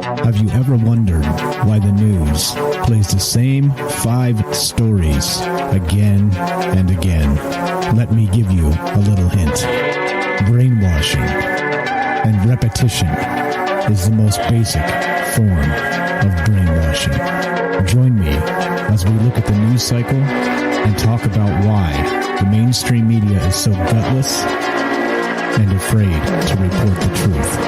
Have you ever wondered why the news plays the same 5 stories again and again? Let me give you a little hint. Brainwashing and repetition is the most basic form of brainwashing. Join me as we look at the news cycle and talk about why the mainstream media is so gutless and afraid to report the truth.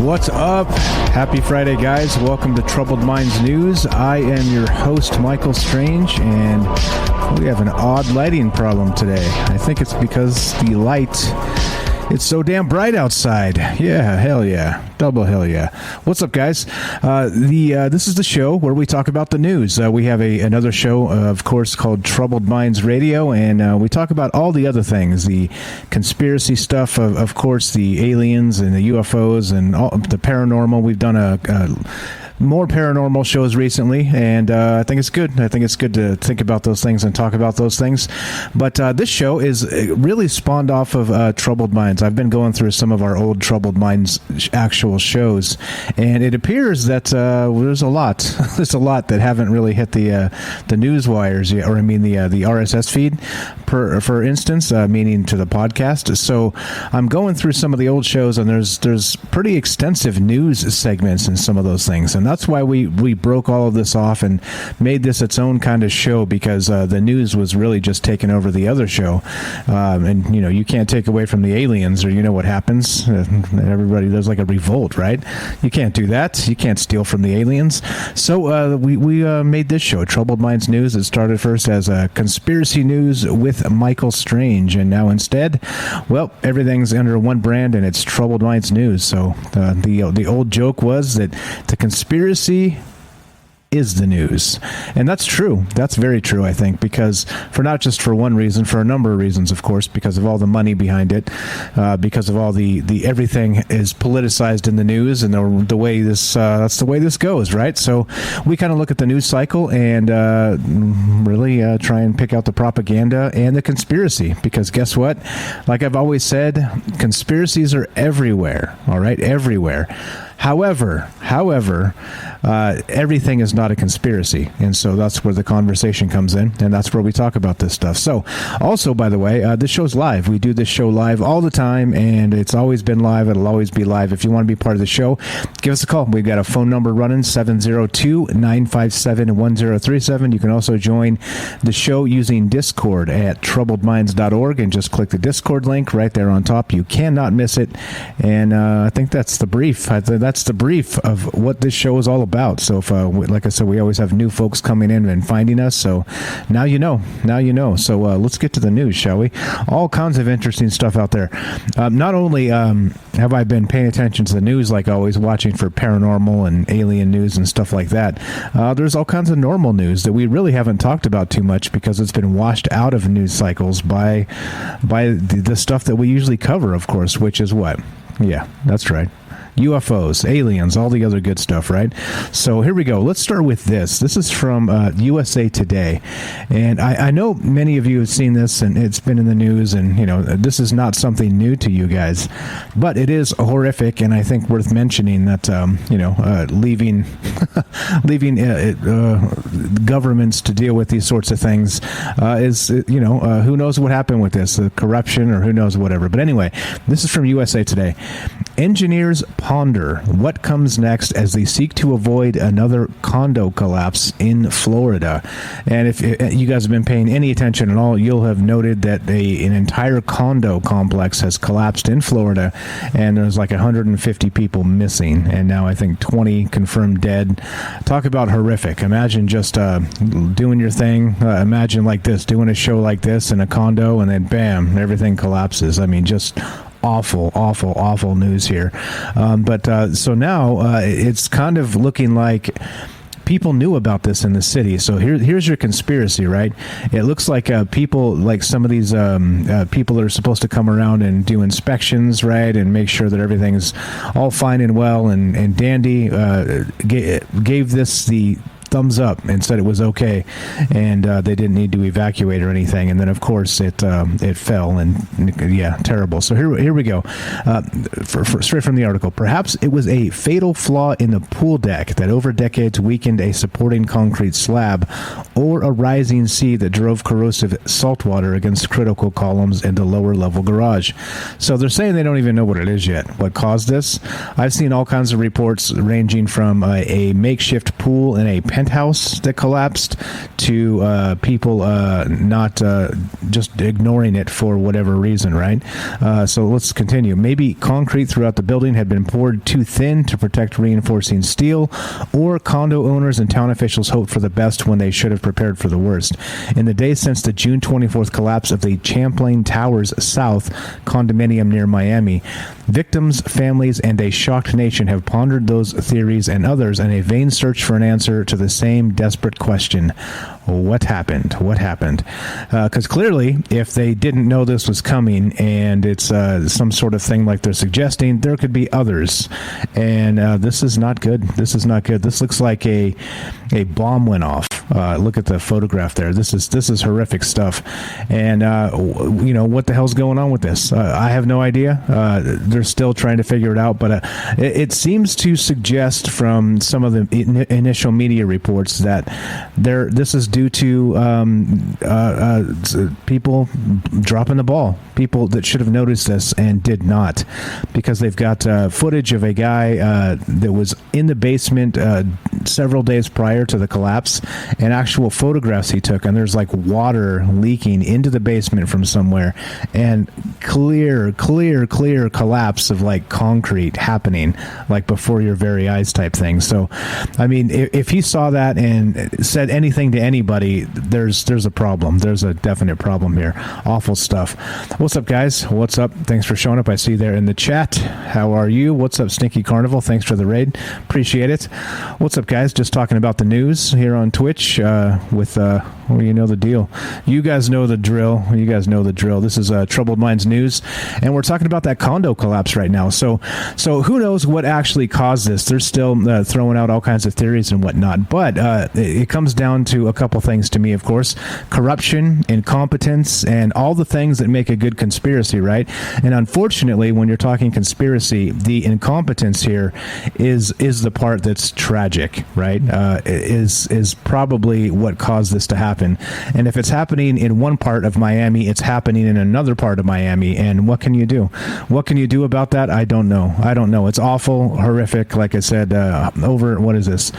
What's up? Happy Friday, guys. Welcome to Troubled Minds News. I am your host, Michael Strange, and we have an odd lighting problem today. I think it's because the light, it's so damn bright outside. Yeah, hell yeah. Double hell yeah. What's up, guys? This is the show where we talk about the news. We have another show, of course, called Troubled Minds Radio, and we talk about all the other things, the conspiracy stuff, of course, the aliens and the UFOs and all the paranormal. We've done more paranormal shows recently, and I think it's good. I think it's good to think about those things and talk about those things. But this show is really spawned off of Troubled Minds. I've been going through some of our old Troubled Minds actual shows, and it appears that there's a lot. There's a lot that haven't really hit the news wires yet, or I mean the RSS feed, for instance, meaning to the podcast. So I'm going through some of the old shows, and there's pretty extensive news segments in some of those things, and that's why we broke all of this off and made this its own kind of show, because the news was really just taking over the other show. And, you know, you can't take away from the aliens, or you know what happens. Everybody, there's like a revolt, right? You can't do that. You can't steal from the aliens. So we made this show, Troubled Minds News. It started first as conspiracy news with Michael Strange, and now instead, well, everything's under one brand, and it's Troubled Minds News. So the old joke was that the conspiracy is the news. And that's true. That's very true, I think, because not just for one reason, for a number of reasons, of course, because of all the money behind it, because of all the everything is politicized in the news, and the way this that's the way this goes, right? So we kind of look at the news cycle and really try and pick out the propaganda and the conspiracy, because guess what? Like I've always said, conspiracies are everywhere, all right? Everywhere. However, everything is not a conspiracy, and so that's where the conversation comes in, and that's where we talk about this stuff. So, also, by the way, this show's live. We do this show live all the time, and it's always been live. It'll always be live. If you want to be part of the show, give us a call. We've got a phone number running, 702-957-1037. You can also join the show using Discord at troubledminds.org, and just click the Discord link right there on top. You cannot miss it, and I think that's the brief. That's the brief of what this show is all about. So, if, like I said, we always have new folks coming in and finding us. So now you know. Now you know. So let's get to the news, shall we? All kinds of interesting stuff out there. Not only have I been paying attention to the news, like always, watching for paranormal and alien news and stuff like that, there's all kinds of normal news that we really haven't talked about too much, because it's been washed out of news cycles by the stuff that we usually cover, of course, which is what? Yeah, that's right. UFOs, aliens, all the other good stuff, right? So here we go. Let's start with this. This is from USA Today. And I know many of you have seen this, and it's been in the news, and, you know, this is not something new to you guys, but it is horrific, and I think worth mentioning that, leaving governments to deal with these sorts of things is, who knows what happened with this, corruption, or who knows whatever. But anyway, this is from USA Today. Engineers ponder what comes next as they seek to avoid another condo collapse in Florida. And if you guys have been paying any attention at all, you'll have noted that an entire condo complex has collapsed in Florida, and there's like 150 people missing, and now I think 20 confirmed dead. Talk about horrific. Imagine just doing your thing. Imagine like this, doing a show like this in a condo, and then bam, everything collapses. I mean, just awful news here. So now it's kind of looking like people knew about this in the city. So here's your conspiracy, right? It looks like people, like some of these people that are supposed to come around and do inspections, right, and make sure that everything's all fine and well and dandy, gave this the thumbs up and said it was okay, and they didn't need to evacuate or anything. And then of course it fell, and yeah, terrible. So here we go. Straight from the article. Perhaps it was a fatal flaw in the pool deck that over decades weakened a supporting concrete slab, or a rising sea that drove corrosive salt water against critical columns in the lower level garage. So they're saying they don't even know what it is yet, what caused this. I've seen all kinds of reports ranging from a makeshift pool in a penthouse that collapsed to people not just ignoring it for whatever reason, right? So let's continue. Maybe concrete throughout the building had been poured too thin to protect reinforcing steel, or condo owners and town officials hoped for the best when they should have prepared for the worst. In the days since the June 24th collapse of the Champlain Towers South condominium near Miami, victims, families, and a shocked nation have pondered those theories and others in a vain search for an answer to the same desperate question. What happened? What happened? Because clearly, if they didn't know this was coming, and it's some sort of thing like they're suggesting, there could be others. And this is not good. This is not good. This looks like a bomb went off. Look at the photograph there. This is horrific stuff. And what the hell's going on with this? I have no idea. They're still trying to figure it out. But it seems to suggest from some of the initial media reports that this is due to people dropping the ball, people that should have noticed this and did not, because they've got footage of a guy that was in the basement several days prior to the collapse, and actual photographs he took, and there's like water leaking into the basement from somewhere, and clear collapse of like concrete happening like before your very eyes type thing. So I mean, if he saw that and said anything to anybody, there's a problem. There's a definite problem here. Awful stuff. What's up, guys? What's up? Thanks for showing up. I see you there in the chat. How are you? What's up, Stinky Carnival? Thanks for the raid. Appreciate it. What's up, guys? Just talking about the news here on Twitch with well, you know the deal. You guys know the drill. This is Troubled Minds News, and we're talking about that condo collapse right now. So who knows what actually caused this? They're still throwing out all kinds of theories and whatnot, but it comes down to a couple things to me, of course: corruption, incompetence, and all the things that make a good conspiracy, right? And unfortunately, when you're talking conspiracy, the incompetence here is the part that's tragic, right? Is probably what caused this to happen. And if it's happening in one part of Miami, it's happening in another part of Miami. And what can you do? What can you do about that? I don't know. It's awful, horrific. Like I said, over, what is this?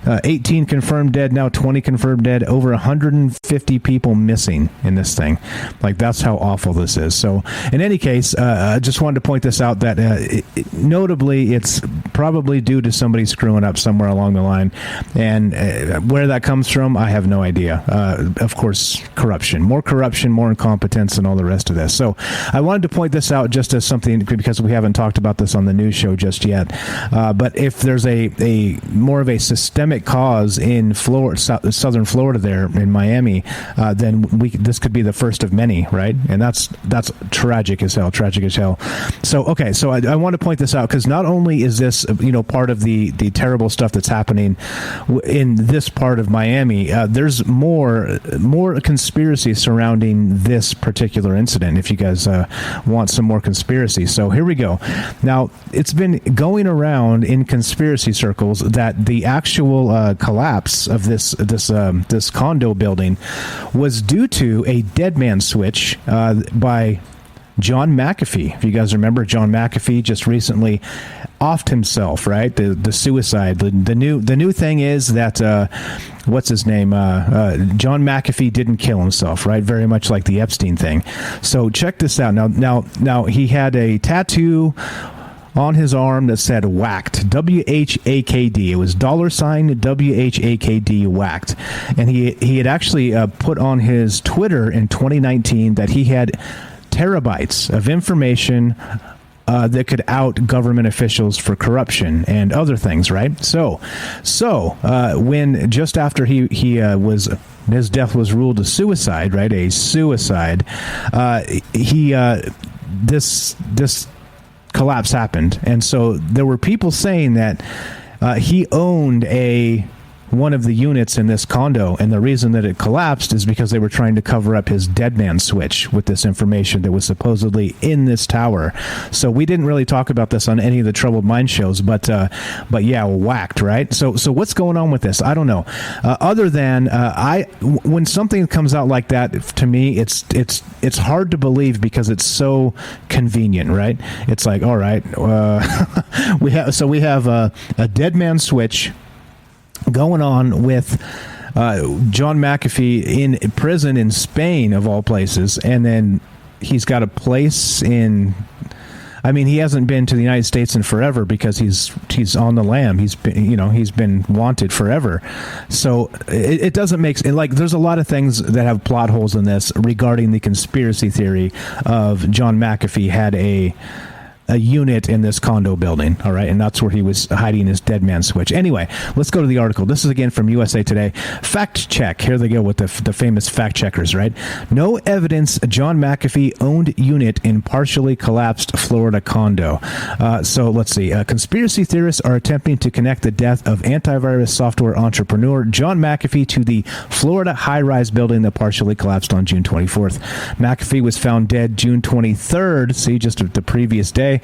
18 confirmed dead, now 20 confirmed dead, over 150 people missing in this thing. Like, that's how awful this is. So in any case, I just wanted to point this out that notably it's probably due to somebody screwing up somewhere along the line. And where that comes from, I have no idea. Of course, corruption, more incompetence, and all the rest of this. So I wanted to point this out just as something, because we haven't talked about this on the news show just yet. But if there's a more of a systemic cause in Florida, southern Florida there in Miami, then this could be the first of many, right? And that's tragic as hell. So okay, so I want to point this out, because not only is this part of the terrible stuff that's happening in this part of Miami, there's more conspiracy surrounding this particular incident, if you guys want some more conspiracy. So here we go. Now, it's been going around in conspiracy circles that the actual collapse of this condo building was due to a dead man switch by John McAfee. If you guys remember, John McAfee just recently offed himself, right? The suicide. The new thing is that what's his name? John McAfee didn't kill himself, right? Very much like the Epstein thing. So check this out. Now he had a tattoo on his arm that said whacked, WHAKD. It was $WHAKD whacked. And he had actually put on his Twitter in 2019 that he had terabytes of information that could out government officials for corruption and other things, right? So when just after his death was ruled a suicide, right? A suicide. This collapse happened, and so there were people saying that he owned one of the units in this condo, and the reason that it collapsed is because they were trying to cover up his dead man switch with this information that was supposedly in this tower. So we didn't really talk about this on any of the Troubled Mind shows, but yeah, whacked, right? So what's going on with this? I don't know. Other than when something comes out like that, to me, it's hard to believe because it's so convenient, right? It's like, all right, we have a dead man switch going on with John McAfee in prison in Spain, of all places, and then he's got a place in. I mean, he hasn't been to the United States in forever because he's on the lam. He's been wanted forever. So it doesn't make sense. Like, there's a lot of things that have plot holes in this regarding the conspiracy theory of John McAfee had a unit in this condo building, all right, and that's where he was hiding his dead man switch. Anyway, let's go to the article. This is again from USA Today. Fact check. Here they go with the famous fact checkers, right? No evidence John McAfee owned unit in partially collapsed Florida condo. So let's see. Conspiracy theorists are attempting to connect the death of antivirus software entrepreneur John McAfee to the Florida high-rise building that partially collapsed on June 24th. McAfee was found dead June 23rd, see, just the previous day,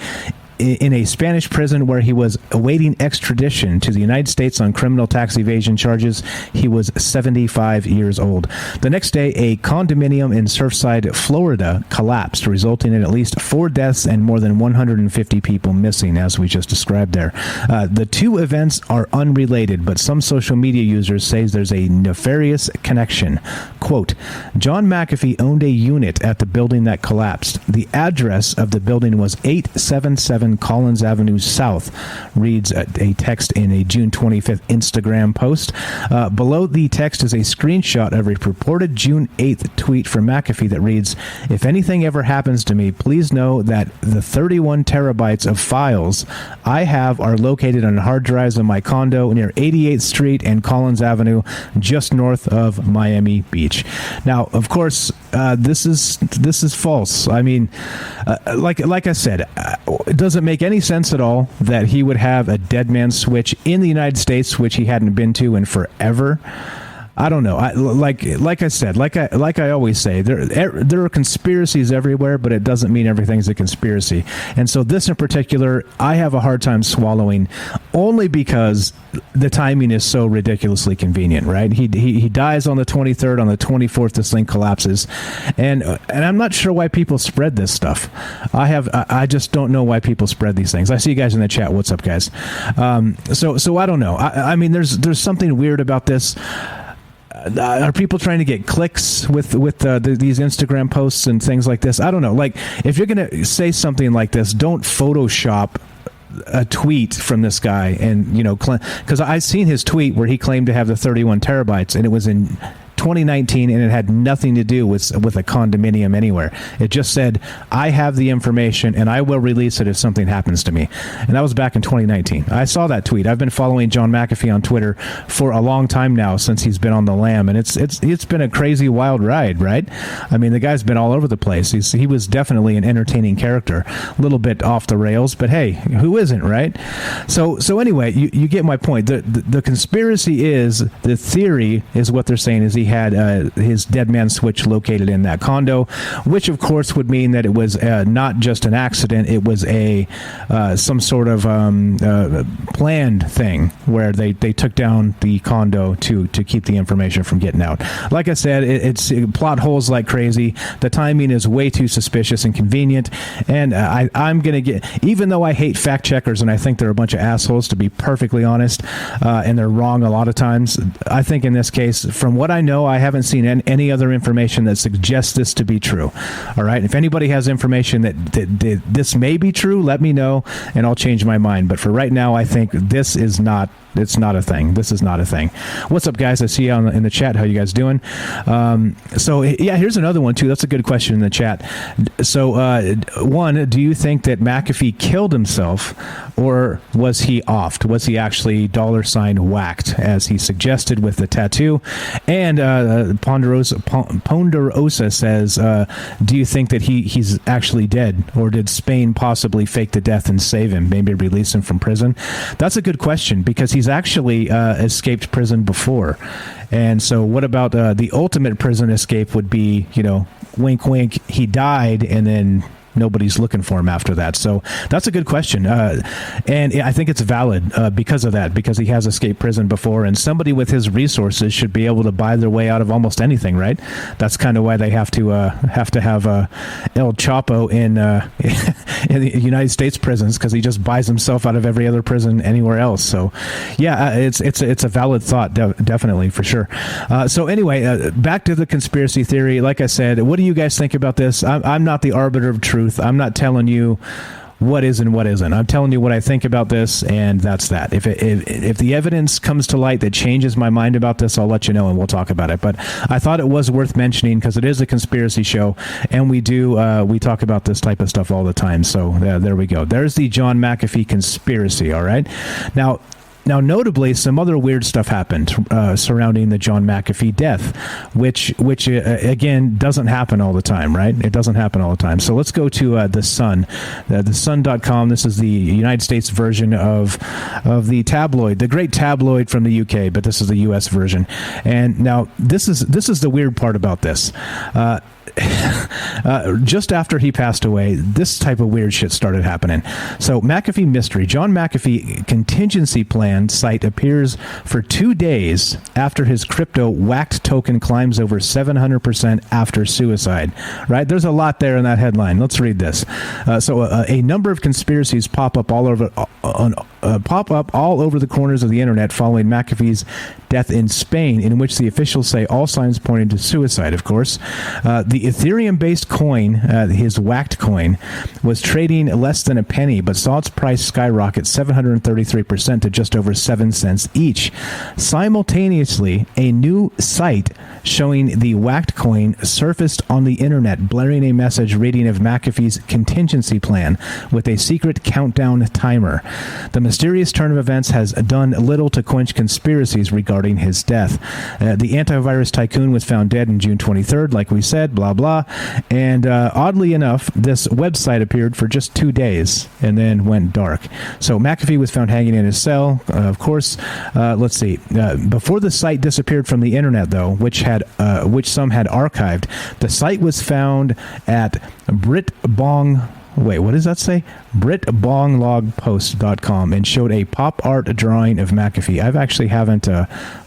in a Spanish prison where he was awaiting extradition to the United States on criminal tax evasion charges. He was 75 years old. The next day, a condominium in Surfside, Florida collapsed, resulting in at least 4 deaths and more than 150 people missing, as we just described there. The two events are unrelated, but some social media users say there's a nefarious connection. Quote, John McAfee owned a unit at the building that collapsed. The address of the building was 877 Collins Avenue South, reads a text in a June 25th Instagram post. Below the text is a screenshot of a purported June 8th tweet from McAfee that reads, if anything ever happens to me, please know that the 31 terabytes of files I have are located on hard drives in my condo near 88th Street and Collins Avenue, just north of Miami Beach. Now, of course, this is false. I mean, like I said, it doesn't make any sense at all that he would have a dead man switch in the United States, which he hadn't been to in forever. I don't know. Like I said, like I always say, there are conspiracies everywhere, but it doesn't mean everything's a conspiracy. And so this in particular, I have a hard time swallowing, only because the timing is so ridiculously convenient, right? He dies on the 23rd, on the 24th this thing collapses, and I'm not sure why people spread this stuff. I just don't know why people spread these things. I see you guys in the chat. What's up, guys? So I don't know. I mean, there's something weird about this. Are people trying to get clicks with these Instagram posts and things like this? I don't know. Like, if you're going to say something like this, don't Photoshop a tweet from this guy and, because I've seen his tweet where he claimed to have the 31 terabytes, and it was in 2019, and it had nothing to do with a condominium anywhere. It just said, I have the information and I will release it if something happens to me. And that was back in 2019. I saw that tweet. I've been following John McAfee on Twitter for a long time now, since he's been on the lam, and it's been a crazy wild ride, right? I mean, the guy's been all over the place. He was definitely an entertaining character, a little bit off the rails, but hey, who isn't, right? So anyway, you get my point. The conspiracy is, the theory is what they're saying is he had his dead man switch located in that condo, which of course would mean that it was not just an accident. It was some sort of planned thing where they took down the condo to keep the information from getting out. Like I said, it's plot holes like crazy. The timing is way too suspicious and convenient. And I'm going to get, even though I hate fact checkers and I think they're a bunch of assholes, to be perfectly honest, and they're wrong a lot of times, I think in this case, from what I know, I haven't seen any other information that suggests this to be true. All right. If anybody has information that this may be true, let me know and I'll change my mind. But for right now, I think this is not. It's not a thing. This is not a thing. What's up, guys? I see you in the chat. How you guys doing? So, yeah, here's another one, too. That's a good question in the chat. So, one, do you think that McAfee killed himself, or was he offed? Was he actually $ whacked, as he suggested with the tattoo? And Ponderosa says, do you think that he's actually dead, or did Spain possibly fake the death and save him, maybe release him from prison? That's a good question, because he's actually escaped prison before. And so what about the ultimate prison escape would be, wink, wink, he died and then nobody's looking for him after that. So that's a good question. And I think it's valid because of that, because he has escaped prison before, and somebody with his resources should be able to buy their way out of almost anything, right? That's kind of why they have to have El Chapo in the United States prisons, because he just buys himself out of every other prison anywhere else. So yeah, it's a valid thought, definitely, for sure. So anyway, back to the conspiracy theory. Like I said, what do you guys think about this? I'm not the arbiter of truth. I'm not telling you what is and what isn't. I'm telling you what I think about this, and that's that. If the evidence comes to light that changes my mind about this, I'll let you know and we'll talk about it. But I thought it was worth mentioning because it is a conspiracy show, and we talk about this type of stuff all the time. So there we go. There's the John McAfee conspiracy. All right. Now, notably, some other weird stuff happened surrounding the John McAfee death, which again, doesn't happen all the time, right? It doesn't happen all the time. So let's go to The Sun, thesun.com. This is the United States version of the tabloid, the great tabloid from the UK, but this is the US version. And now, this is the weird part about this. Just after he passed away, this type of weird shit started happening. So, McAfee mystery. John McAfee contingency plan site appears for 2 days after his crypto whacked token climbs over 700% after suicide. Right? There's a lot there in that headline. Let's read this. So, a number of conspiracies pop up all over the corners of the internet following McAfee's death in Spain, in which the officials say all signs pointed to suicide, of course. The Ethereum-based coin, his whacked coin, was trading less than a penny, but saw its price skyrocket 733% to just over 7 cents each. Simultaneously, a new site showing the whacked coin surfaced on the internet, blaring a message reading of McAfee's contingency plan with a secret countdown timer. The mysterious turn of events has done little to quench conspiracies regarding his death. The antivirus tycoon was found dead on June 23rd, like we said, blah, blah. And oddly enough, this website appeared for just 2 days and then went dark. So McAfee was found hanging in his cell, of course. Let's see. Before the site disappeared from the internet, though, which some had archived, the site was found at what does that say? BritBonglogPost.com, and showed a pop art drawing of McAfee.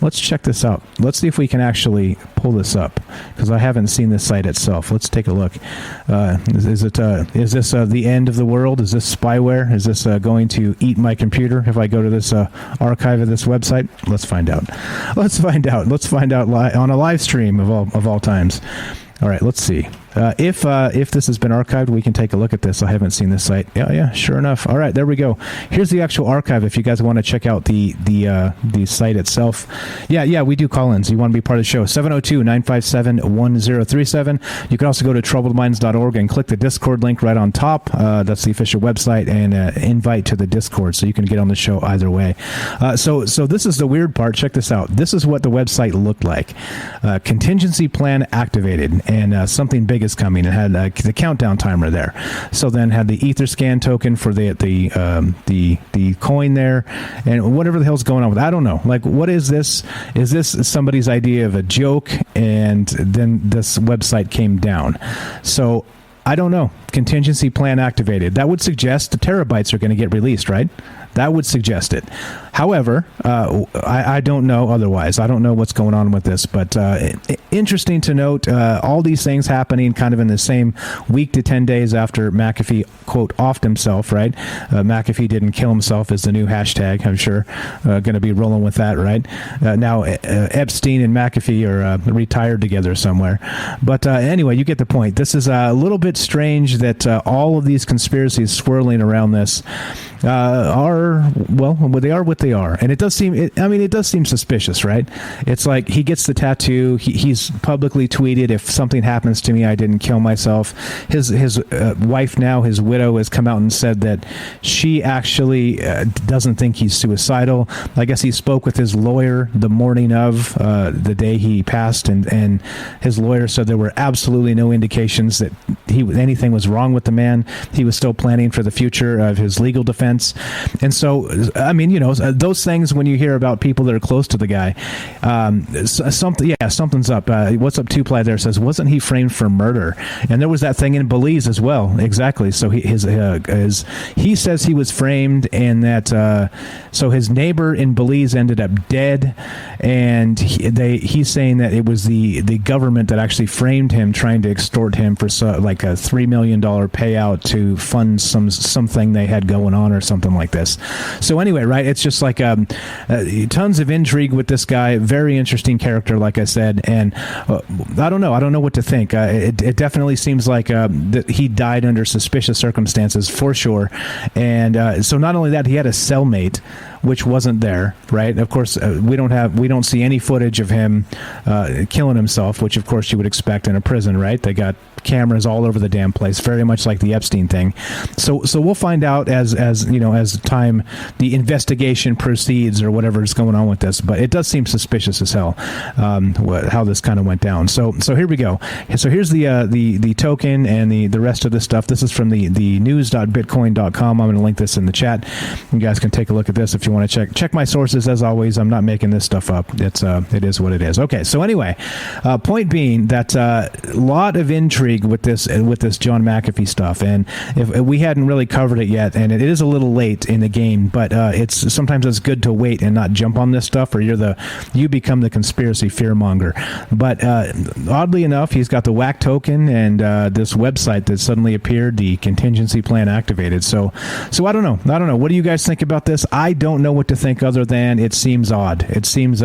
Let's check this out. Let's see if we can actually pull this up, because I haven't seen this site itself. Let's take a look. Is this the end of the world? Is this spyware? Is this going to eat my computer if I go to this archive of this website? Let's find out. Let's find out on a live stream of all times. All right, let's see. If this has been archived, we can take a look at this. I haven't seen this site. Yeah, sure enough. All right, there we go. Here's the actual archive if you guys want to check out the site itself. Yeah, we do call-ins. You want to be part of the show. 702-957-1037. You can also go to troubledminds.org and click the Discord link right on top. That's the official website, and invite to the Discord, so you can get on the show either way. So this is the weird part. Check this out. This is what the website looked like. Contingency plan activated, and something big big is coming, and had the countdown timer there. So then had the Etherscan token for the coin there, and whatever the hell's going on with it. I don't know. Like, what is this? Is this somebody's idea of a joke? And then this website came down. So I don't know. Contingency plan activated. That would suggest the terabytes are going to get released, right? That would suggest it. However, I don't know otherwise. I don't know what's going on with this, but interesting to note, all these things happening kind of in the same week to 10 days after McAfee, quote, offed himself, right? McAfee didn't kill himself is the new hashtag, I'm sure. Going to be rolling with that, right? Now, Epstein and McAfee are retired together somewhere. But anyway, you get the point. This is a little bit strange that all of these conspiracies swirling around this are what they are, and it does seem suspicious, right? It's like he gets the tattoo. He's publicly tweeted, "If something happens to me, I didn't kill myself." His wife, now his widow, has come out and said that she actually doesn't think he's suicidal. I guess he spoke with his lawyer the morning of the day he passed, and his lawyer said there were absolutely no indications that anything was wrong with the man. He was still planning for the future of his legal defense. And so, I mean, those things, when you hear about people that are close to the guy, something's up. What's up, Two-Ply there says, wasn't he framed for murder? And there was that thing in Belize as well. Exactly. So he says he was framed, and that so his neighbor in Belize ended up dead, and he's saying that it was the government that actually framed him, trying to extort him for like a $3 million payout to fund something they had going on or something like this. So anyway, right, it's just like tons of intrigue with this guy. Very interesting character, like I said, and I don't know what to think. It definitely seems like that he died under suspicious circumstances for sure, and so not only that, he had a cellmate, which wasn't there, right? Of course, we don't see any footage of him killing himself, which of course you would expect in a prison, right? They got cameras all over the damn place, very much like the Epstein thing. So we'll find out as time the investigation proceeds or whatever is going on with this. But it does seem suspicious as hell how this kind of went down. So here we go. So here's the token and the rest of this stuff. This is from the news.bitcoin.com. I'm going to link this in the chat. You guys can take a look at this if you want to check my sources. As always, I'm not making this stuff up. It is what it is. Okay, so anyway, point being that a lot of intrigue with this John McAfee stuff, and if we hadn't really covered it yet, and it is a little late in the game, but sometimes it's good to wait and not jump on this stuff, or you become the conspiracy fearmonger. But oddly enough, he's got the WAC token and this website that suddenly appeared, the contingency plan activated. So I don't know. What do you guys think about this? I don't know what to think other than it seems odd. It seems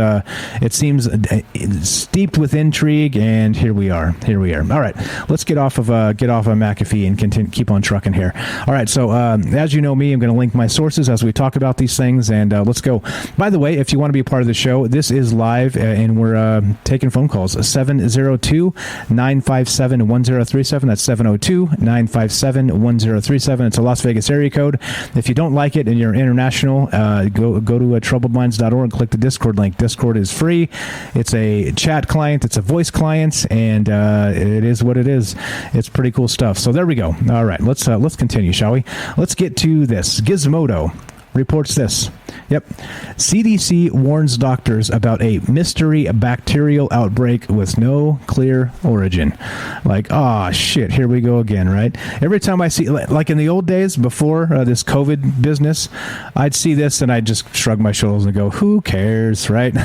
steeped with intrigue, and here we are. All right, let's get off of McAfee and keep on trucking here. All right, so as you know me, I'm going to link my sources as we talk about these things, and let's go. By the way, if you want to be a part of the show, this is live, and we're taking phone calls. 702-957-1037. That's 702-957-1037. It's a Las Vegas area code. If you don't like it and you're international, go to troubledminds.org, click the Discord link. Discord is free. It's a chat client. It's a voice client, and it is what it is. It's pretty cool stuff. So there we go. All right, let's continue, shall we? Let's get to this. Gizmodo reports this. Yep. CDC warns doctors about a mystery bacterial outbreak with no clear origin. Like, oh, shit, here we go again, right? Every time I see, like in the old days before this COVID business, I'd see this and I'd just shrug my shoulders and go, who cares, right?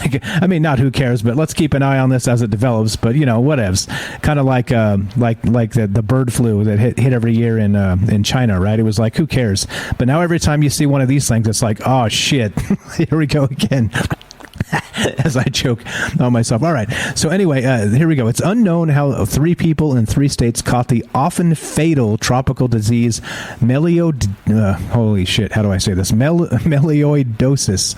I mean, not who cares, but let's keep an eye on this as it develops. But, whatevs. Kind of like the bird flu that hit every year in China, right? It was like, who cares? But now every time you see one of these things, it's like, oh, shit. Here we go again. As I choke on myself. All right. So anyway, here we go. It's unknown how 3 people in 3 states caught the often fatal tropical disease holy shit, how do I say this? Melioidosis,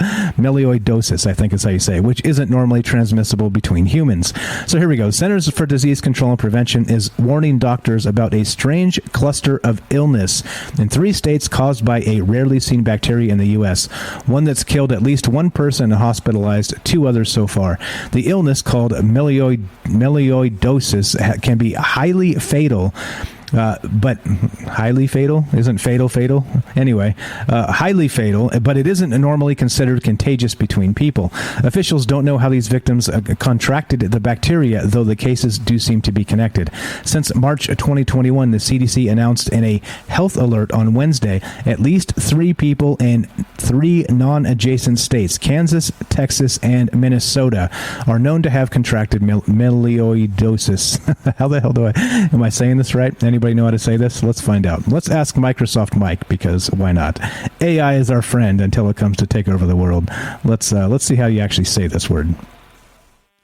I think is how you say it, which isn't normally transmissible between humans. So here we go. Centers for Disease Control and Prevention is warning doctors about a strange cluster of illness in 3 states caused by a rarely seen bacteria in the U.S., one that's killed at least 1 person and hospitalized 2 others so far. The illness, called melioidosis, can be highly fatal. But highly fatal? Isn't fatal? Anyway, highly fatal, but it isn't normally considered contagious between people. Officials don't know how these victims contracted the bacteria, though the cases do seem to be connected. Since March 2021, the CDC announced in a health alert on Wednesday, at least 3 people in 3 non-adjacent states, Kansas, Texas, and Minnesota, are known to have contracted melioidosis. How the hell am I saying this right? Anybody know how to say this? Let's find out. Let's ask Microsoft Mike, because why not? AI is our friend until it comes to take over the world. Let's see how you actually say this word.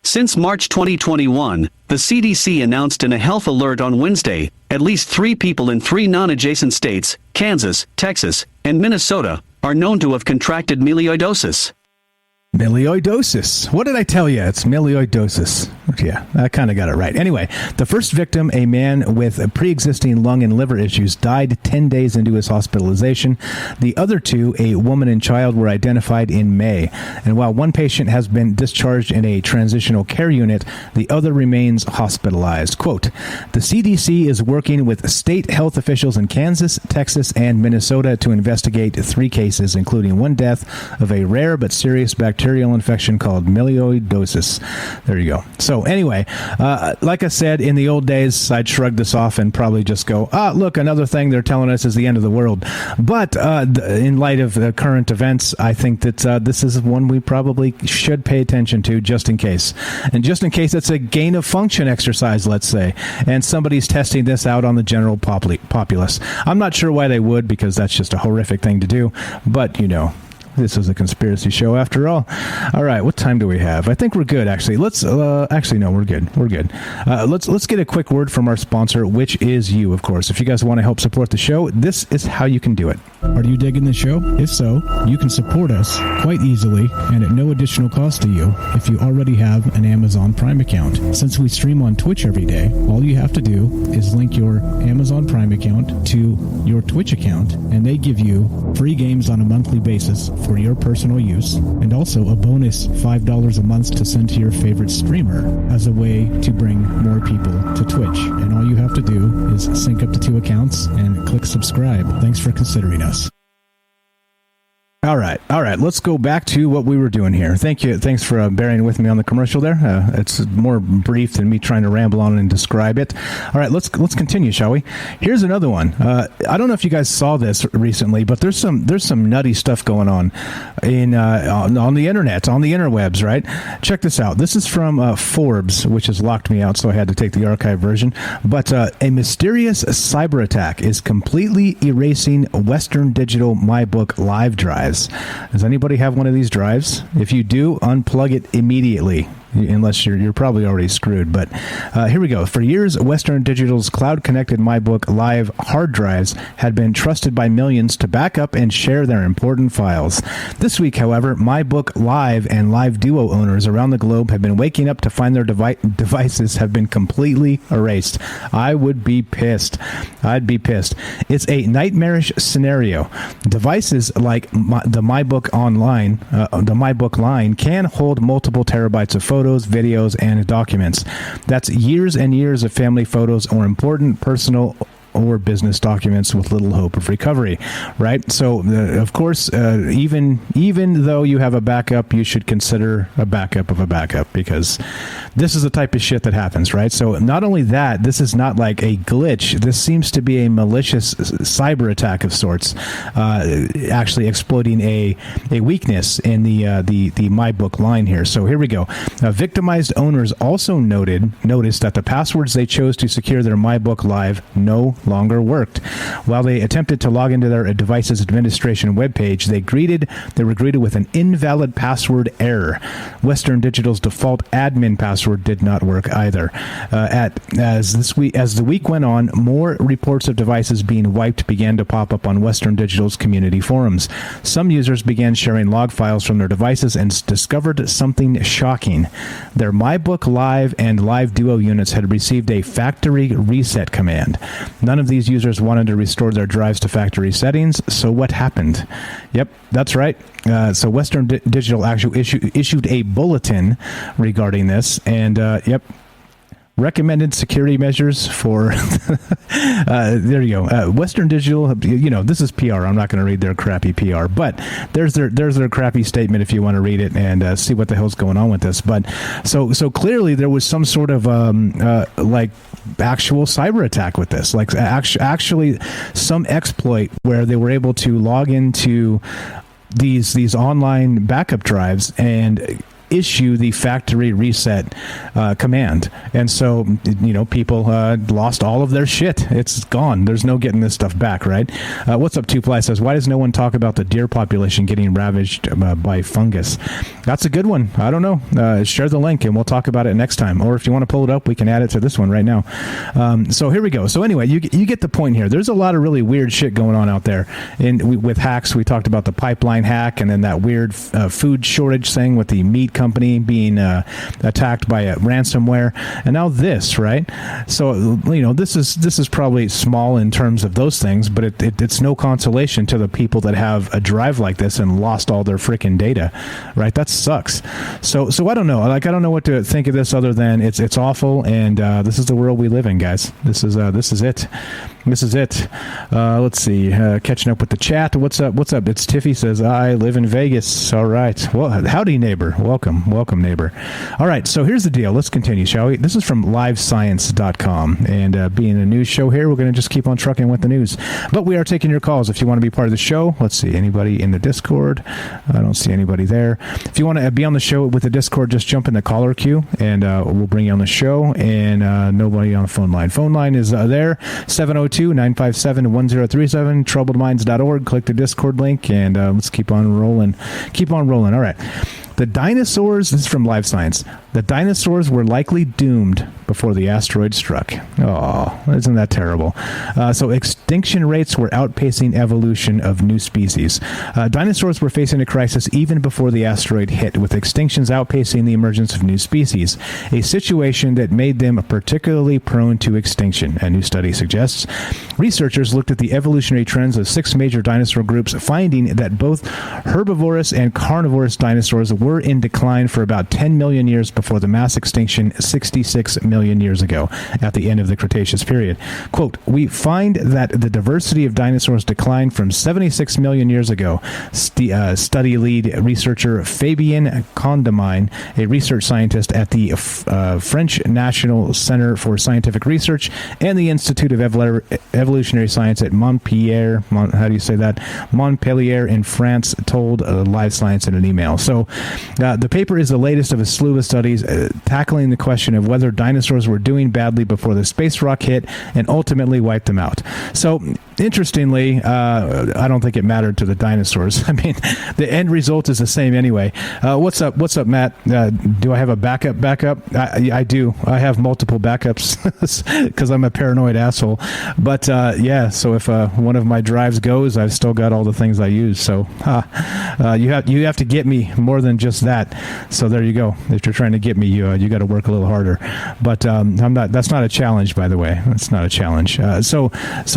Since March 2021, the CDC announced in a health alert on Wednesday, at least 3 people in 3 non-adjacent states, Kansas, Texas, and Minnesota, are known to have contracted melioidosis. Melioidosis. What did I tell you? It's melioidosis. Yeah, I kind of got it right. Anyway, the first victim, a man with pre-existing lung and liver issues, died 10 days into his hospitalization. The other 2, a woman and child, were identified in May. And while one patient has been discharged in a transitional care unit, the other remains hospitalized. Quote, the CDC is working with state health officials in Kansas, Texas, and Minnesota to investigate 3 cases, including 1 death of a rare but serious bacterial infection called melioidosis. There you go. So anyway, like I said, in the old days, I'd shrug this off and probably just go, look, another thing they're telling us is the end of the world. But in light of the current events, I think that this is one we probably should pay attention to, just in case. And just in case it's a gain of function exercise, let's say, and somebody's testing this out on the general populace. I'm not sure why they would, because that's just a horrific thing to do. But, you know, this is a conspiracy show after all. All right, what time do we have? I think we're good, actually. Let's actually, no, we're good. We're good. Let's get a quick word from our sponsor, which is you, of course. If you guys want to help support the show, this is how you can do it. Are you digging the show? If so, you can support us quite easily and at no additional cost to you if you already have an Amazon Prime account. Since we stream on Twitch every day, all you have to do is link your Amazon Prime account to your Twitch account, and they give you free games on a monthly basis for your personal use, and also a bonus $5 a month to send to your favorite streamer as a way to bring more people to Twitch. And all you have to do is sync up to 2 accounts and click subscribe. Thanks for considering us. All right. Let's go back to what we were doing here. Thank you. Thanks for bearing with me on the commercial there. It's more brief than me trying to ramble on and describe it. All right, let's continue, shall we? Here's another one. I don't know if you guys saw this recently, but there's some nutty stuff going on on the internet, on the interwebs, right? Check this out. This is from Forbes, which has locked me out, so I had to take the archive version. But a mysterious cyber attack is completely erasing Western Digital MyBook Live drives. Does anybody have one of these drives? If you do, unplug it immediately. Unless you're probably already screwed. But here we go. For years, Western Digital's cloud-connected MyBook Live hard drives had been trusted by millions to back up and share their important files. This week, however, MyBook Live and Live Duo owners around the globe have been waking up to find their devices have been completely erased. I would be pissed. I'd be pissed. It's a nightmarish scenario. Devices like the MyBook line can hold multiple terabytes of photos, videos, and documents. That's years and years of family photos or important personal or business documents with little hope of recovery, right? So, of course, even though you have a backup, you should consider a backup of a backup, because this is the type of shit that happens, right? So not only that, this is not like a glitch. This seems to be a malicious cyber attack of sorts, actually exploiting a weakness in the MyBook line here. So here we go. Victimized owners also noticed that the passwords they chose to secure their MyBook Live no longer worked. While they attempted to log into their device's administration webpage, they were greeted with an invalid password error. Western Digital's default admin password did not work either. As the week went on, more reports of devices being wiped began to pop up on Western Digital's community forums. Some users began sharing log files from their devices and discovered something shocking. Their MyBook Live and Live Duo units had received a factory reset command. None of these users wanted to restore their drives to factory settings. So what happened? Yep, that's right. So Western Digital actually issued a bulletin regarding this, and yep. Recommended security measures for there you go. Western Digital, this is PR. I'm not going to read their crappy PR, but there's their crappy statement if you want to read it and see what the hell's going on with this. But so clearly there was some sort of like actual cyber attack with this, like actually some exploit where they were able to log into these online backup drives and issue the factory reset command. And so, people lost all of their shit. It's gone. There's no getting this stuff back, right? What's up, Two-Ply says, why does no one talk about the deer population getting ravaged by fungus? That's a good one. I don't know. Share the link and we'll talk about it next time. Or if you want to pull it up, we can add it to this one right now. So here we go. So anyway, you get the point here. There's a lot of really weird shit going on out there. With hacks, we talked about the pipeline hack and then that weird food shortage thing with the meat company being attacked by a ransomware, and now this, right? So this is probably small in terms of those things, but it's no consolation to the people that have a drive like this and lost all their freaking data, right? That sucks. So I don't know. I don't know what to think of this other than it's awful, and this is the world we live in, guys. This is it. This is it. Let's see. Catching up with the chat. What's up? It's Tiffy says, I live in Vegas. All right. Well, howdy, neighbor. Welcome, neighbor. All right. So here's the deal. Let's continue, shall we? This is from livescience.com. And being a news show here, we're going to just keep on trucking with the news. But we are taking your calls if you want to be part of the show. Let's see. Anybody in the Discord? I don't see anybody there. If you want to be on the show with the Discord, just jump in the caller queue and we'll bring you on the show. And nobody on the phone line. Phone line is there. 702-957-1037, troubledminds.org. Click the Discord link and let's keep on rolling. All right. The dinosaurs, this is from Live Science, the dinosaurs were likely doomed before the asteroid struck. Oh, isn't that terrible? So extinction rates were outpacing evolution of new species. Dinosaurs were facing a crisis even before the asteroid hit, with extinctions outpacing the emergence of new species, a situation that made them particularly prone to extinction, a new study suggests. Researchers looked at the evolutionary trends of 6 major dinosaur groups, finding that both herbivorous and carnivorous dinosaurs were in decline for about 10 million years before the mass extinction 66 million years ago at the end of the Cretaceous period. Quote, we find that the diversity of dinosaurs declined from 76 million years ago. Study lead researcher Fabien Condamine, a research scientist at the French National Center for Scientific Research and the Institute of Evolutionary Science at Montpellier in France, told Live Science in an email. So the paper is the latest of a slew of studies tackling the question of whether dinosaurs were doing badly before the space rock hit and ultimately wiped them out. So, interestingly, I don't think it mattered to the dinosaurs. I mean, the end result is the same anyway. What's up, Matt? Do I have a backup? I do. I have multiple backups because I'm a paranoid asshole. But yeah, so if one of my drives goes, I've still got all the things I use. So you have to get me more than just that. So there you go. If you're trying to get me, you got to work a little harder. But I'm not. That's not a challenge, by the way. That's not a challenge. So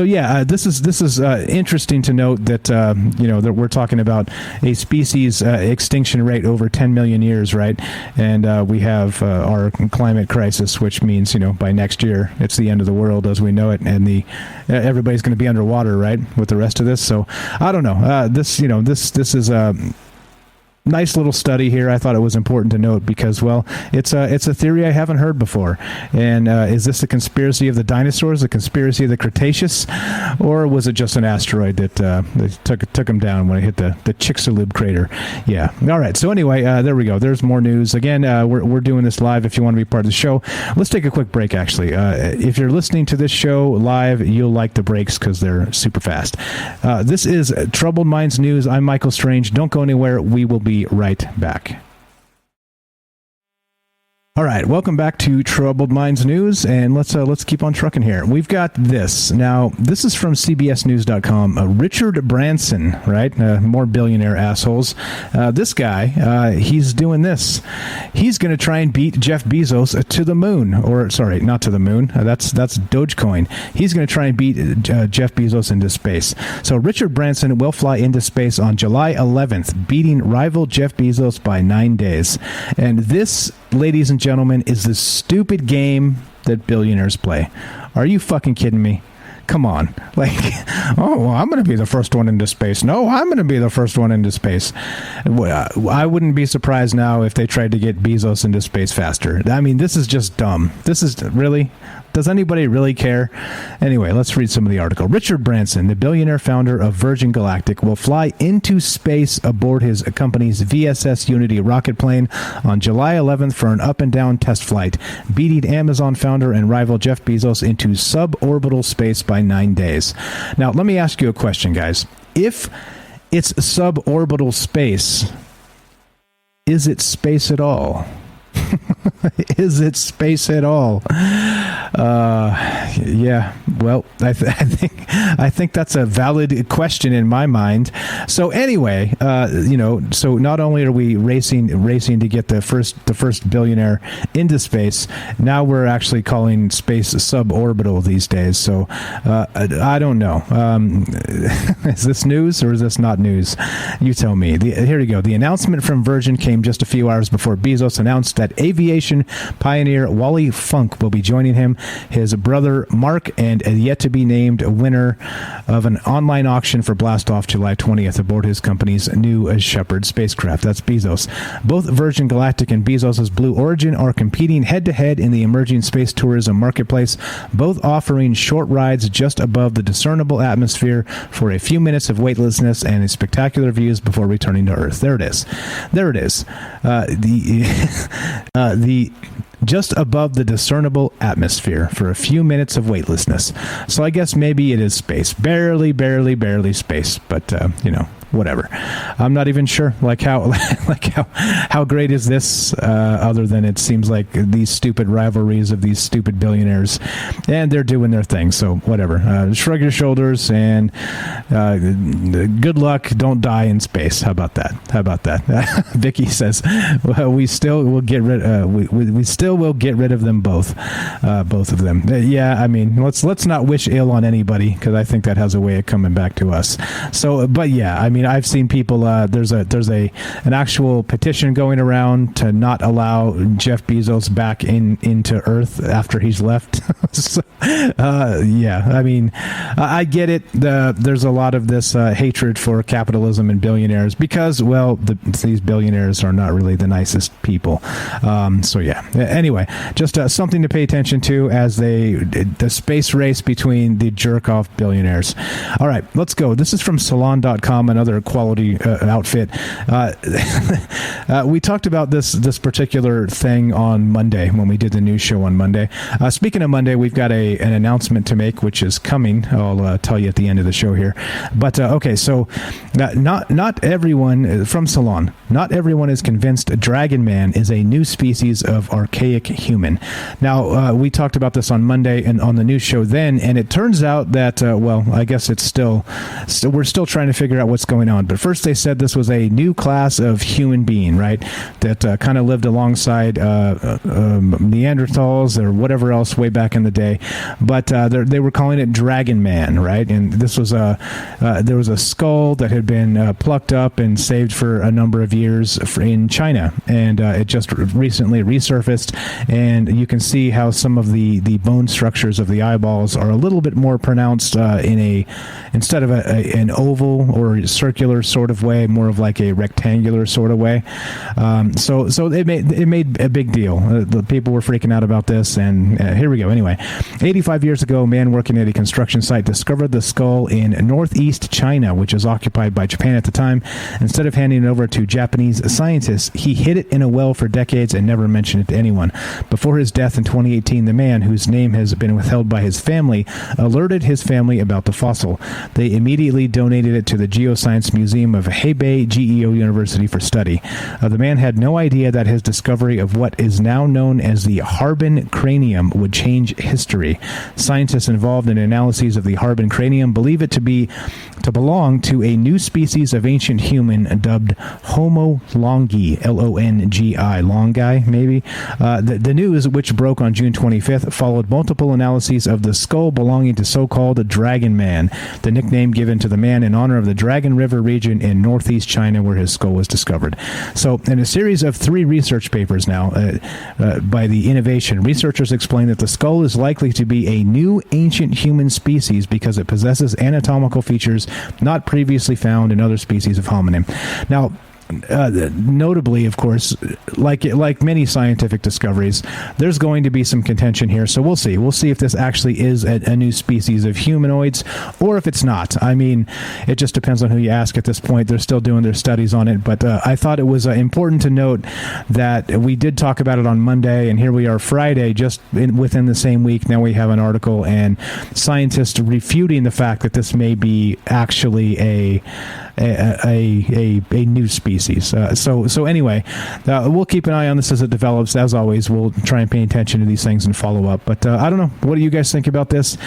yeah, this is interesting to note that that we're talking about a species extinction rate over 10 million years, right? And we have our climate crisis, which means by next year it's the end of the world as we know it, and everybody's going to be underwater, right, with the rest of this. So I don't know. This is a nice little study here. I thought it was important to note because, well, it's a theory I haven't heard before. And is this a conspiracy of the dinosaurs, a conspiracy of the Cretaceous, or was it just an asteroid that took them down when it hit the Chicxulub crater? Yeah. All right. So anyway, there we go. There's more news. Again, we're doing this live. If you want to be part of the show, let's take a quick break. Actually, if you're listening to this show live, you'll like the breaks because they're super fast. This is Troubled Minds News. I'm Michael Strange. Don't go anywhere. We will be right back. All right, welcome back to Troubled Minds News, and let's keep on trucking here. We've got this. Now, this is from CBSNews.com. Richard Branson, right? More billionaire assholes. This guy, he's doing this. He's going to try and beat Jeff Bezos to the moon. Or, sorry, not to the moon. That's Dogecoin. He's going to try and beat Jeff Bezos into space. So Richard Branson will fly into space on July 11th, beating rival Jeff Bezos by 9 days. And this, ladies and gentlemen, is the stupid game that billionaires play. Are you fucking kidding me? Come on. Like, oh, well, I'm going to be the first one into space. No, I'm going to be the first one into space. I wouldn't be surprised now if they tried to get Bezos into space faster. I mean, this is just dumb. This is really... Does anybody really care? Anyway, let's read some of the article. Richard Branson, the billionaire founder of Virgin Galactic, will fly into space aboard his company's VSS Unity rocket plane on July 11th for an up-and-down test flight, beating Amazon founder and rival Jeff Bezos into suborbital space by 9 days. Now, let me ask you a question, guys. If it's suborbital space, is it space at all? Is it space at all? Yeah. Well, I think that's a valid question in my mind. So anyway, so not only are we racing to get the first billionaire into space, now we're actually calling space suborbital these days. So I don't know. Is this news or is this not news? You tell me. Here you go. The announcement from Virgin came just a few hours before Bezos announced that aviation pioneer Wally Funk will be joining him, his brother Mark, and a yet-to-be-named winner of an online auction for blastoff July 20th aboard his company's new Shepard spacecraft. That's Bezos. Both Virgin Galactic and Bezos' Blue Origin are competing head-to-head in the emerging space tourism marketplace, both offering short rides just above the discernible atmosphere for a few minutes of weightlessness and spectacular views before returning to Earth. There it is. The just above the discernible atmosphere for a few minutes of weightlessness. So I guess maybe it is space. Barely space, but whatever. I'm not even sure how great is this, other than it seems like these stupid rivalries of these stupid billionaires, and they're doing their thing. So whatever. Shrug your shoulders and good luck. Don't die in space. How about that? Vicky says, well, we still will get rid. We still will get rid of them both of them. Yeah, I mean, let's not wish ill on anybody, because I think that has a way of coming back to us. So, but yeah, I mean, I've seen people. There's an actual petition going around to not allow Jeff Bezos back into Earth after he's left. So, yeah, I mean, I get it. There's a lot of this hatred for capitalism and billionaires because, well, these billionaires are not really the nicest people. So yeah. Anyway, just something to pay attention to as the space race between the jerk-off billionaires. All right, let's go. This is from Salon.com, another quality outfit. We talked about this particular thing on Monday when we did the news show on Monday. Speaking of Monday, we've got an announcement to make, which is coming. I'll tell you at the end of the show here. But okay, so not everyone from Salon. Not everyone is convinced Dragon Man is a new species of archaic human. Now, we talked about this on Monday and on the news show then, and it turns out that, well, I guess it's we're still trying to figure out what's going on. But first they said this was a new class of human being, right, that kind of lived alongside Neanderthals or whatever else way back in the day. But they were calling it Dragon Man, right? And this was there was a skull that had been plucked up and saved for a number of years in China, and it just recently resurfaced, and you can see how some of the bone structures of the eyeballs are a little bit more pronounced instead of an oval or circular sort of way, more of like a rectangular sort of way. So it made a big deal. The people were freaking out about this, and here we go. Anyway, 85 years ago, a man working at a construction site discovered the skull in northeast China, which is occupied by Japan at the time. Instead of handing it over to Japanese scientists, he hid it in a well for decades and never mentioned it to anyone. Before his death in 2018, the man, whose name has been withheld by his family, alerted his family about the fossil. They immediately donated it to the Geoscience Science Museum of Hebei GEO University for study. The man had no idea that his discovery of what is now known as the Harbin cranium would change history. Scientists involved in analyses of the Harbin cranium believe it to belong to a new species of ancient human dubbed Homo longi, Longi, long guy, maybe. The news, which broke on June 25th, followed multiple analyses of the skull belonging to so-called Dragon Man, the nickname given to the man in honor of the Dragon River region in northeast China where his skull was discovered. So, in a series of 3 research papers now by the Innovation, researchers explain that the skull is likely to be a new ancient human species because it possesses anatomical features not previously found in other species of hominin. Now, notably, of course, like many scientific discoveries, there's going to be some contention here. So we'll see. We'll see if this actually is a new species of humanoids or if it's not. I mean, it just depends on who you ask at this point. They're still doing their studies on it. But I thought it was important to note that we did talk about it on Monday, and here we are Friday, just within the same week. Now we have an article and scientists refuting the fact that this may be actually a new species. So anyway, we'll keep an eye on this as it develops. As always, we'll try and pay attention to these things and follow up. But I don't know. What do you guys think about this?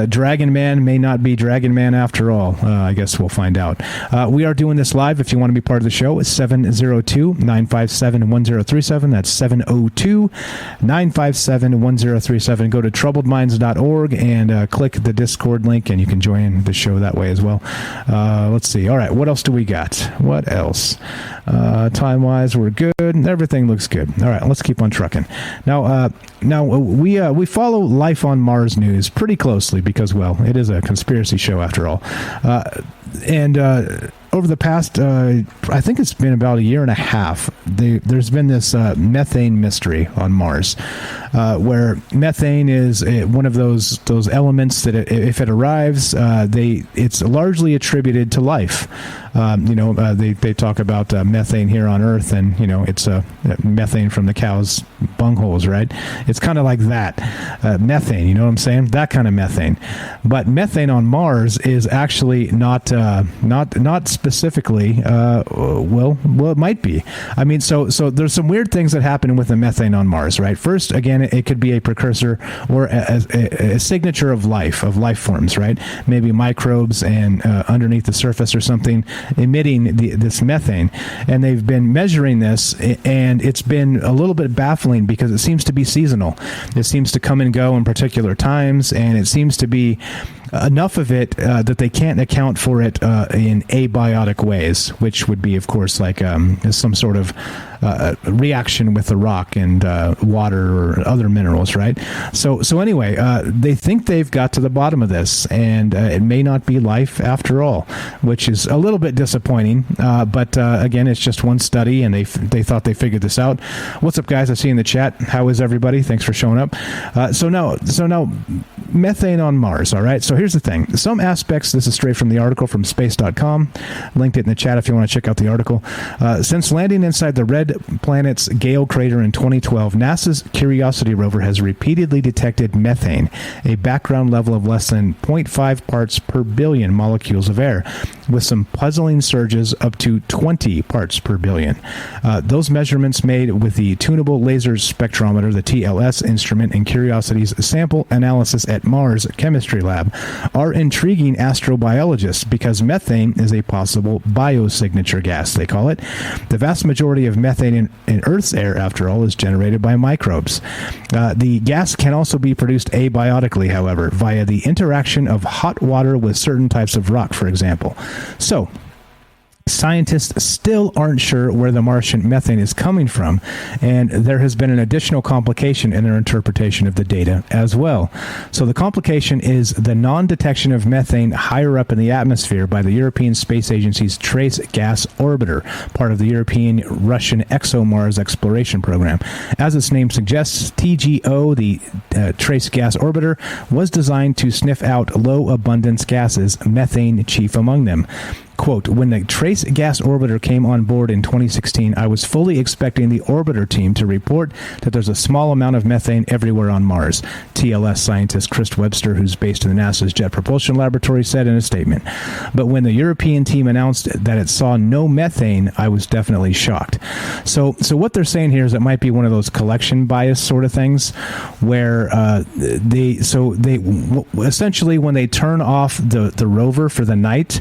Dragon Man may not be Dragon Man after all. I guess we'll find out. We are doing this live. If you want to be part of the show, it's 702-957-1037. That's 702-957-1037. Go to troubledminds.org and click the Discord link, and you can join the show that way as well. Let's see. All right, what else do we got? What else? Time-wise, we're good. Everything looks good. All right, let's keep on trucking. Now we follow Life on Mars news pretty closely because, well, it is a conspiracy show after all. And over the past, I think it's been about a year and a half, there's been this methane mystery on Mars, where methane is one of those elements that if it arrives, it's largely attributed to life. They talk about methane here on Earth, and it's methane from the cow's bungholes, right? It's kind of like that methane. You know what I'm saying? That kind of methane. But methane on Mars is actually not specifically. Well, it might be. I mean, so there's some weird things that happen with the methane on Mars, right? First, again, it could be a precursor or a signature of life forms, right? Maybe microbes and underneath the surface or something emitting this methane, and they've been measuring this, and it's been a little bit baffling because it seems to be seasonal. It seems to come and go in particular times, and it seems to be enough of it that they can't account for it in abiotic ways, which would be, of course, like some sort of reaction with the rock and water or other minerals, right? So anyway, they think they've got to the bottom of this, and it may not be life after all, which is a little bit disappointing. But again, it's just one study, and they thought they figured this out. What's up, guys? I see you in the chat. How is everybody? Thanks for showing up. So now, methane on Mars. All right. So here's the thing. Some aspects. This is straight from the article from space.com. Linked it in the chat if you want to check out the article. Since landing inside the red planet's Gale crater in 2012, NASA's Curiosity rover has repeatedly detected methane, a background level of less than 0.5 parts per billion molecules of air, with some puzzling surges up to 20 parts per billion. Those measurements made with the Tunable Laser Spectrometer, the TLS instrument, in Curiosity's sample analysis at Mars Chemistry Lab are intriguing astrobiologists because methane is a possible biosignature gas, they call it. The vast majority of methane in Earth's air, after all, is generated by microbes. The gas can also be produced abiotically, however, via the interaction of hot water with certain types of rock, for example. So, scientists still aren't sure where the Martian methane is coming from, and there has been an additional complication in their interpretation of the data as well. So the complication is the non-detection of methane higher up in the atmosphere by the European Space Agency's Trace Gas Orbiter, part of the European-Russian ExoMars exploration program. As its name suggests, TGO, the Trace Gas Orbiter, was designed to sniff out low-abundance gases, methane chief among them. quote, when the Trace Gas Orbiter came on board in 2016, I was fully expecting the orbiter team to report that there's a small amount of methane everywhere on Mars, TLS scientist Chris Webster, who's based in the NASA's Jet Propulsion Laboratory, said in a statement. But when the European team announced that it saw no methane, I was definitely shocked. So what they're saying here is it might be one of those collection bias sort of things, where they essentially, when they turn off the rover for the night,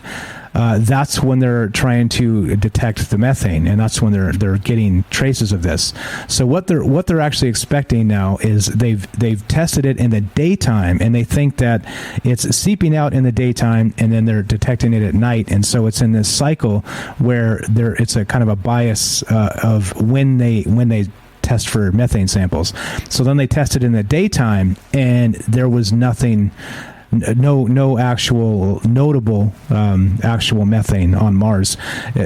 that's when they're trying to detect the methane, and that's when they're getting traces of this. So what they're actually expecting now is they've tested it in the daytime, and they think that it's seeping out in the daytime, and then they're detecting it at night, and so it's in this cycle where it's a kind of a bias of when they test for methane samples. So then they tested in the daytime, and there was nothing. No actual notable actual methane on Mars.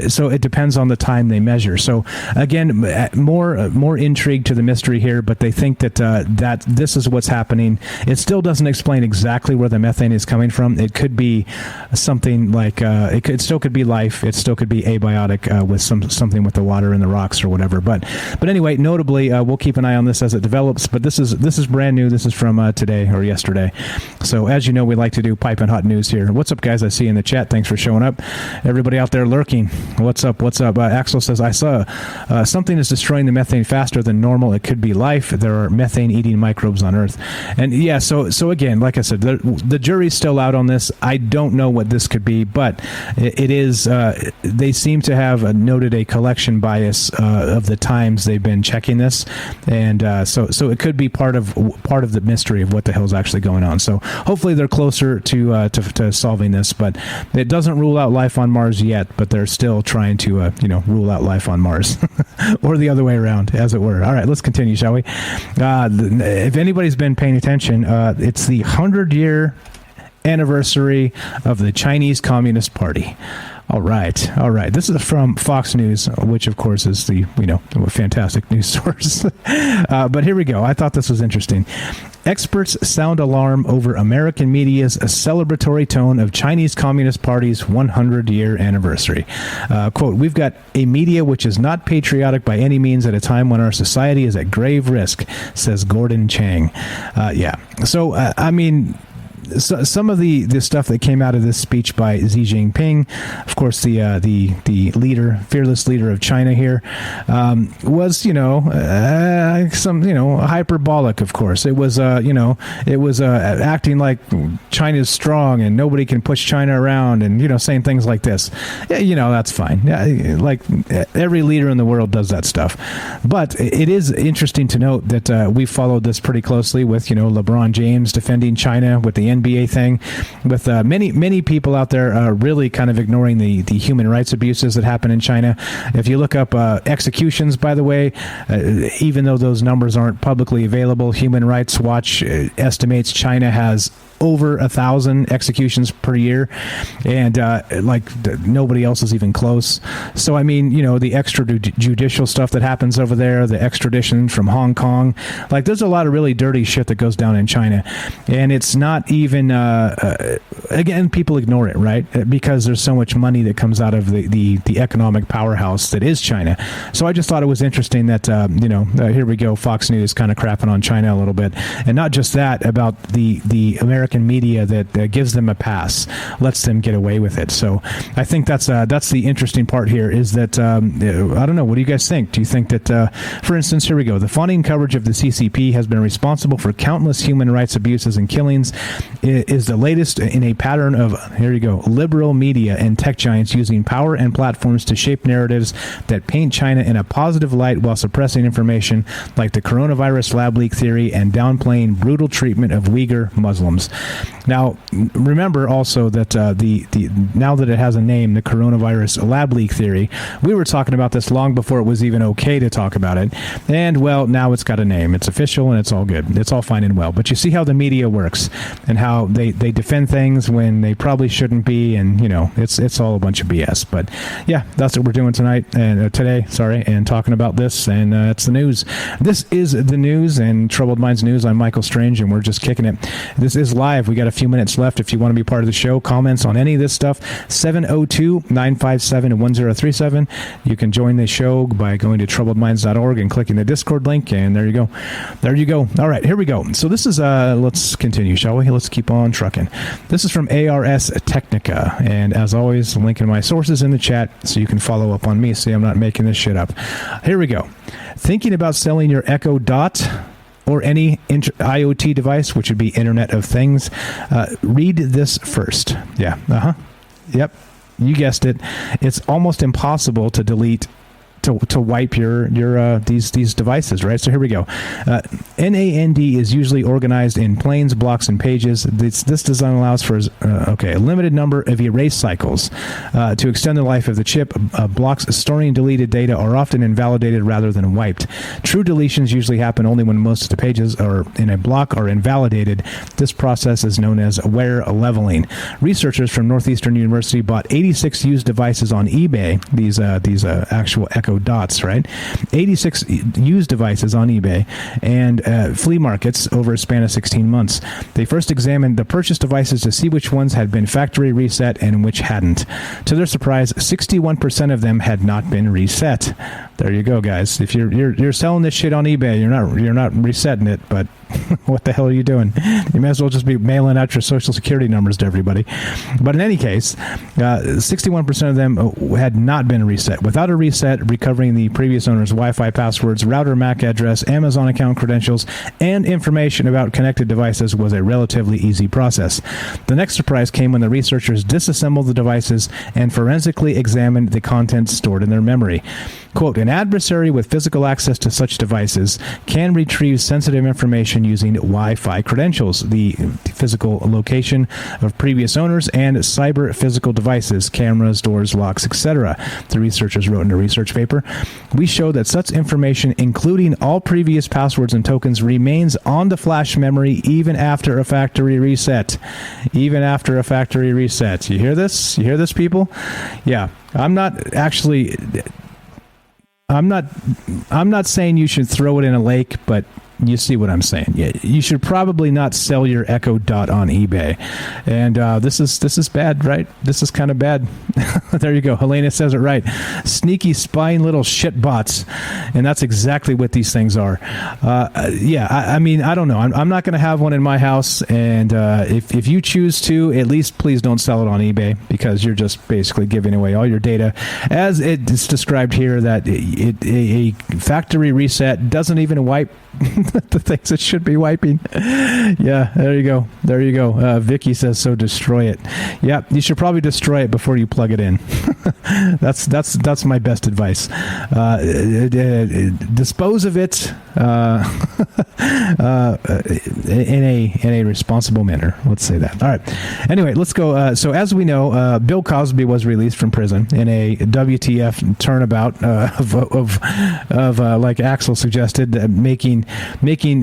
So it depends on the time they measure. So again, more intrigue to the mystery here, but they think that this is what's happening. It still doesn't explain exactly where the methane is coming from. It could be something like it still could be life. It still could be abiotic with something with the water and the rocks or whatever. But anyway, notably, we'll keep an eye on this as it develops. But this is brand new. This is from today or yesterday. So as you know, we like to do piping hot news here. What's up, guys? I see you in the chat. Thanks for showing up. Everybody out there lurking. What's up? Axel says, I saw something is destroying the methane faster than normal. It could be life. There are methane-eating microbes on Earth. And yeah, so again, like I said, the jury's still out on this. I don't know what this could be, but it is, they seem to have noted a collection bias of the times they've been checking this. And so it could be part of the mystery of what the hell's actually going on. So hopefully they're closer to solving this, but it doesn't rule out life on Mars yet, but they're still trying to rule out life on Mars or the other way around, as it were. All right, let's continue, shall we? If anybody's been paying attention, it's the 100-year anniversary of the Chinese Communist Party. All right. This is from Fox News, which of course is the fantastic news source. But here we go. I thought this was interesting. Experts sound alarm over American media's celebratory tone of Chinese Communist Party's 100-year anniversary. Quote, we've got a media which is not patriotic by any means at a time when our society is at grave risk, says Gordon Chang. Yeah. So, I mean, some of the stuff that came out of this speech by Xi Jinping, of course, the leader, fearless leader of China here, was some hyperbolic. Of course, it was acting like China's strong and nobody can push China around, and saying things like this. Yeah, that's fine. Yeah, like every leader in the world does that stuff. But it is interesting to note that we followed this pretty closely with LeBron James defending China with the NBA thing, with many people out there really kind of ignoring the human rights abuses that happen in China. If you look up executions, by the way, even though those numbers aren't publicly available, Human Rights Watch estimates China has over 1,000 executions per year, and nobody else is even close. So I mean, the extrajudicial stuff that happens over there, the extradition from Hong Kong, there's a lot of really dirty shit that goes down in China, and it's not even again, people ignore it, right? Because there's so much money that comes out of the economic powerhouse that is China. So I just thought it was interesting that here we go, Fox News kind of crapping on China a little bit, and not just that, about the American media that gives them a pass, lets them get away with it. So I think that's the interesting part here, is that I don't know, what do you guys think? Do you think that for instance, here we go, the funding coverage of the CCP has been responsible for countless human rights abuses and killings, is the latest in a pattern of, here you go, liberal media and tech giants using power and platforms to shape narratives that paint China in a positive light while suppressing information like the coronavirus lab leak theory and downplaying brutal treatment of Uyghur Muslims. Now, remember also that now that it has a name, the coronavirus lab leak theory, we were talking about this long before it was even okay to talk about it. And, well, now it's got a name. It's official, and it's all good. It's all fine and well. But you see how the media works, and how how they defend things when they probably shouldn't be, and it's all a bunch of BS. But yeah, that's what we're doing tonight and today. Sorry, and talking about this, and it's the news. This is the news and Troubled Minds News. I'm Michael Strange, and we're just kicking it. This is live. We got a few minutes left. If you want to be part of the show, comments on any of this stuff, 702-957-1037. You can join the show by going to troubledminds.org and clicking the Discord link, and there you go. There you go. All right, here we go. So this is, let's continue, shall we? Let's keep on trucking. This is from ARS Technica, and as always, linking my sources in the chat so you can follow up on me. See, I'm not making this shit up. Here we go. Thinking about selling your Echo Dot or any IoT device, which would be Internet of Things, read this first. Yeah, yep, you guessed it. It's almost impossible to delete, to wipe your these devices, right? So here we go. NAND is usually organized in planes, blocks, and pages. This design allows for a limited number of erase cycles to extend the life of the chip. Blocks storing deleted data are often invalidated rather than wiped. True deletions usually happen only when most of the pages are in a block are invalidated. This process is known as wear leveling. Researchers from Northeastern University bought 86 used devices on eBay. These actual Echo Dots, right? 86 used devices on eBay and flea markets over a span of 16 months. They first examined the purchased devices to see which ones had been factory reset and which hadn't. To their surprise, 61% of them had not been reset. There you go, guys. If you're selling this shit on eBay, you're not resetting it, but what the hell are you doing? You may as well just be mailing out your social security numbers to everybody. But in any case, 61% of them had not been reset. Without a reset, recovering the previous owner's Wi-Fi passwords, router MAC address, Amazon account credentials, and information about connected devices was a relatively easy process. The next surprise came when the researchers disassembled the devices and forensically examined the contents stored in their memory. Quote, an adversary with physical access to such devices can retrieve sensitive information using Wi-Fi credentials, the physical location of previous owners, and cyber physical devices, cameras, doors, locks, etc. The researchers wrote in a research paper. We show that such information, including all previous passwords and tokens, remains on the flash memory even after a factory reset. Even after a factory reset. You hear this? You hear this, people? Yeah. I'm not saying you should throw it in a lake, but you see what I'm saying. Yeah, you should probably not sell your Echo Dot on eBay. And this is bad, right? This is kind of bad. There you go. Helena says it right. Sneaky, spying little shit bots. And that's exactly what these things are. I mean, I don't know. I'm not going to have one in my house. And if you choose to, at least please don't sell it on eBay, because you're just basically giving away all your data. As it's described here, that a factory reset doesn't even wipe the things it should be wiping. Yeah, there you go. There you go. Vicky says, so destroy it. Yeah, you should probably destroy it before you plug it in. That's my best advice. Dispose of it in a responsible manner. Let's say that. All right. Anyway, let's go. So as we know, Bill Cosby was released from prison in a WTF turnabout of like Axel suggested, making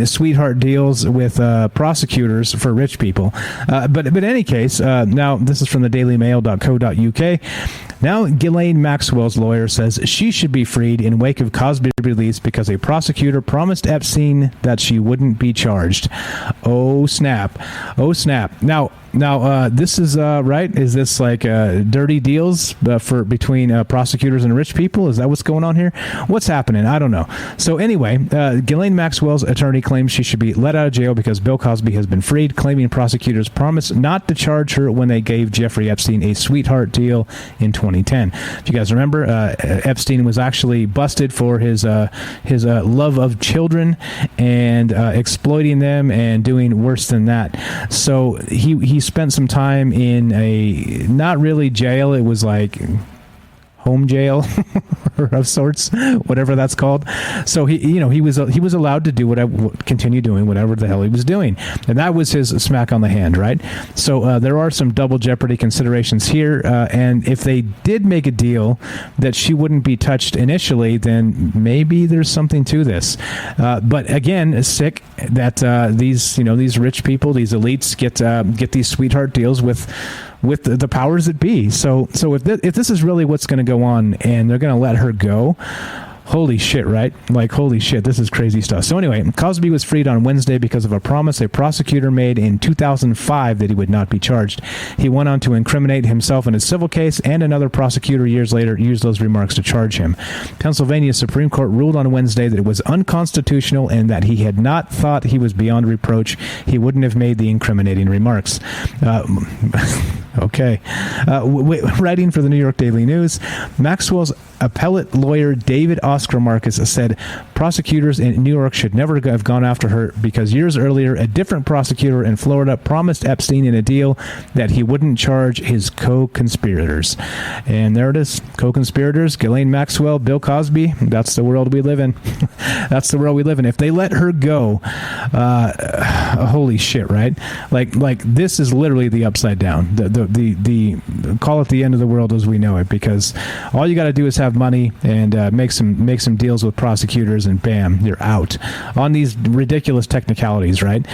sweetheart deals with prosecutors for rich people. But in any case, now this is from the dailymail.co.uk. Now, Ghislaine Maxwell's lawyer says she should be freed in wake of Cosby's release because a prosecutor promised Epstein that she wouldn't be charged. Oh, snap. Oh, snap. Now, this is right. Is this like dirty deals between prosecutors and rich people? Is that what's going on here? What's happening? I don't know. So anyway, Ghislaine Maxwell's attorney claims she should be let out of jail because Bill Cosby has been freed, claiming prosecutors promised not to charge her when they gave Jeffrey Epstein a sweetheart deal in 2010. If you guys remember, Epstein was actually busted for his love of children and exploiting them and doing worse than that. So he spent some time in a not really jail. It was like home jail of sorts, whatever that's called. So he was allowed to continue doing whatever the hell he was doing, and that was his smack on the hand, right? So there are some double jeopardy considerations here, and if they did make a deal that she wouldn't be touched initially, then maybe there's something to this. But again, it's sick that these rich people, these elites, get these sweetheart deals with the powers that be. So if this is really what's going to go on and they're going to let her go, holy shit, right? Like, holy shit, this is crazy stuff. So anyway, Cosby was freed on Wednesday because of a promise a prosecutor made in 2005 that he would not be charged. He went on to incriminate himself in a civil case, and another prosecutor years later used those remarks to charge him. Pennsylvania Supreme Court ruled on Wednesday that it was unconstitutional and that he had not thought he was beyond reproach. He wouldn't have made the incriminating remarks. Okay. Writing for the New York Daily News, Maxwell's appellate lawyer David Oscar Marcus said prosecutors in New York should never have gone after her because years earlier a different prosecutor in Florida promised Epstein in a deal that he wouldn't charge his co-conspirators. And there it is, co-conspirators, Ghislaine Maxwell, Bill Cosby. That's the world we live in. That's the world we live in. If they let her go, holy shit, right? Like this is literally the upside down. The call it the end of the world as we know it, because all you got to do is have money and make some deals with prosecutors, and bam, you're out on these ridiculous technicalities, right?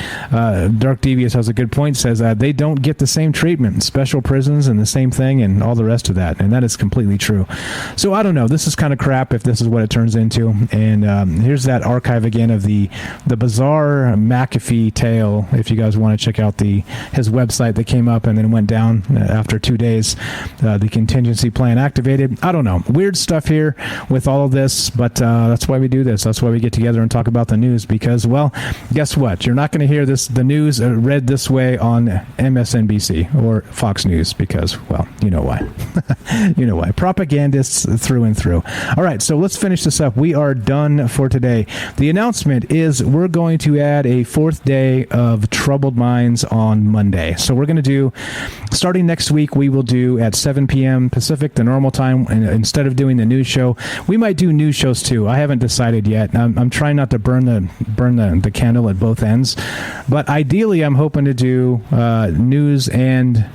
Dark Devious has a good point, says they don't get the same treatment, special prisons and the same thing and all the rest of that, and that is completely true. So I don't know, this is kind of crap if this is what it turns into. And here's that archive again of the bizarre McAfee tale, if you guys want to check out his website that came up and then went down after 2 days. The contingency plan activated. I don't know, weird stuff here with all of this, but that's why we do this. That's why we get together and talk about the news, because, well, guess what? You're not going to hear the news read this way on MSNBC or Fox News because, well, you know why. You know why. Propagandists through and through. All right, so let's finish this up. We are done for today. The announcement is we're going to add a fourth day of Troubled Minds on Monday. So we're going to do, starting next week, we will do at 7 p.m. Pacific, the normal time, and instead of doing the news show, we might do news shows too. I haven't decided yet. I'm trying not to burn the candle at both ends, but ideally I'm hoping to do news and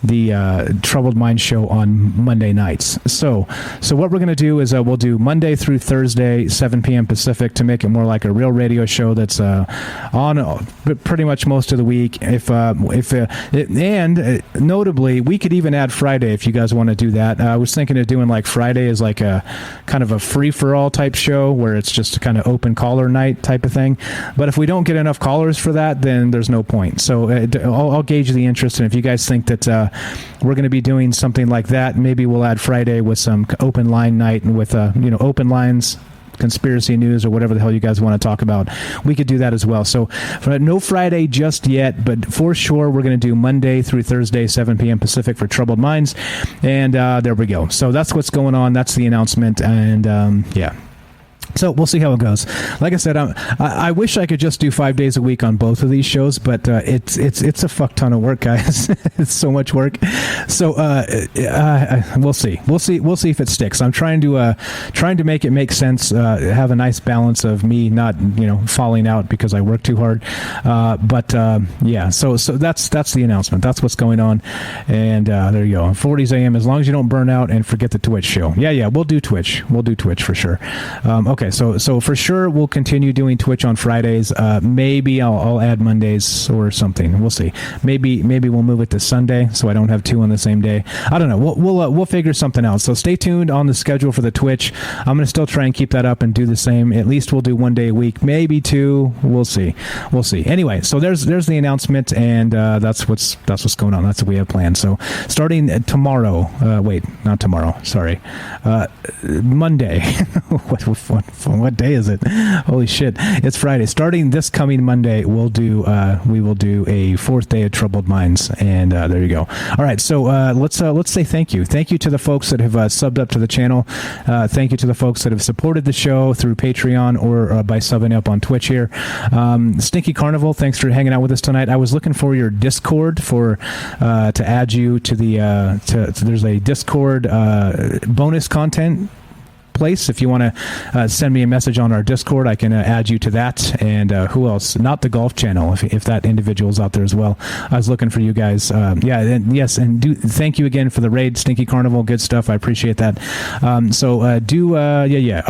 the Troubled Mind show on Monday nights. So what we're going to do is we'll do Monday through Thursday, 7 p.m. Pacific, to make it more like a real radio show that's on pretty much most of the week. And notably, we could even add Friday if you guys want to do that. I was thinking of doing like Friday as like a kind of a free-for-all type show where it's just a kind of open caller night type of thing. But if we don't get enough callers for that, then there's no point. So I'll gauge the interest, and if you guys think that we're going to be doing something like that, maybe we'll add Friday with some open line night and with open lines, conspiracy news, or whatever the hell you guys want to talk about. We could do that as well. So no Friday just yet, but for sure we're going to do Monday through Thursday, 7 p.m. Pacific for Troubled Minds. And there we go. So that's what's going on. That's the announcement. And yeah. So we'll see how it goes. Like I said, I wish I could just do 5 days a week on both of these shows, but it's a fuck ton of work, guys. It's so much work. So we'll see. We'll see if it sticks. I'm trying to make it make sense. Have a nice balance of me not falling out because I work too hard. But yeah. So that's the announcement. That's what's going on. And there you go. 40s AM. As long as you don't burn out and forget the Twitch show. Yeah. We'll do Twitch. We'll do Twitch for sure. Okay, so for sure we'll continue doing Twitch on Fridays. Maybe I'll add Mondays or something. We'll see. Maybe we'll move it to Sunday so I don't have two on the same day. I don't know. We'll figure something out. So stay tuned on the schedule for the Twitch. I'm going to still try and keep that up and do the same. At least we'll do 1 day a week, maybe two. We'll see. Anyway, so there's the announcement, and that's what's going on. That's what we have planned. So starting tomorrow. Wait, not tomorrow. Sorry, Monday. What What day is it? Holy shit! It's Friday. Starting this coming Monday, we will do a fourth day of Troubled Minds, and there you go. All right, so let's say thank you. Thank you to the folks that have subbed up to the channel. Thank you to the folks that have supported the show through Patreon or by subbing up on Twitch here. Stinky Carnival, thanks for hanging out with us tonight. I was looking for your Discord to add you to the there's a Discord bonus content place. If you want to send me a message on our Discord, I can add you to that. And who else? Not the golf channel, if that individual's out there as well. I was looking for you guys. Thank you again for the raid, Stinky Carnival. Good stuff. I appreciate that. All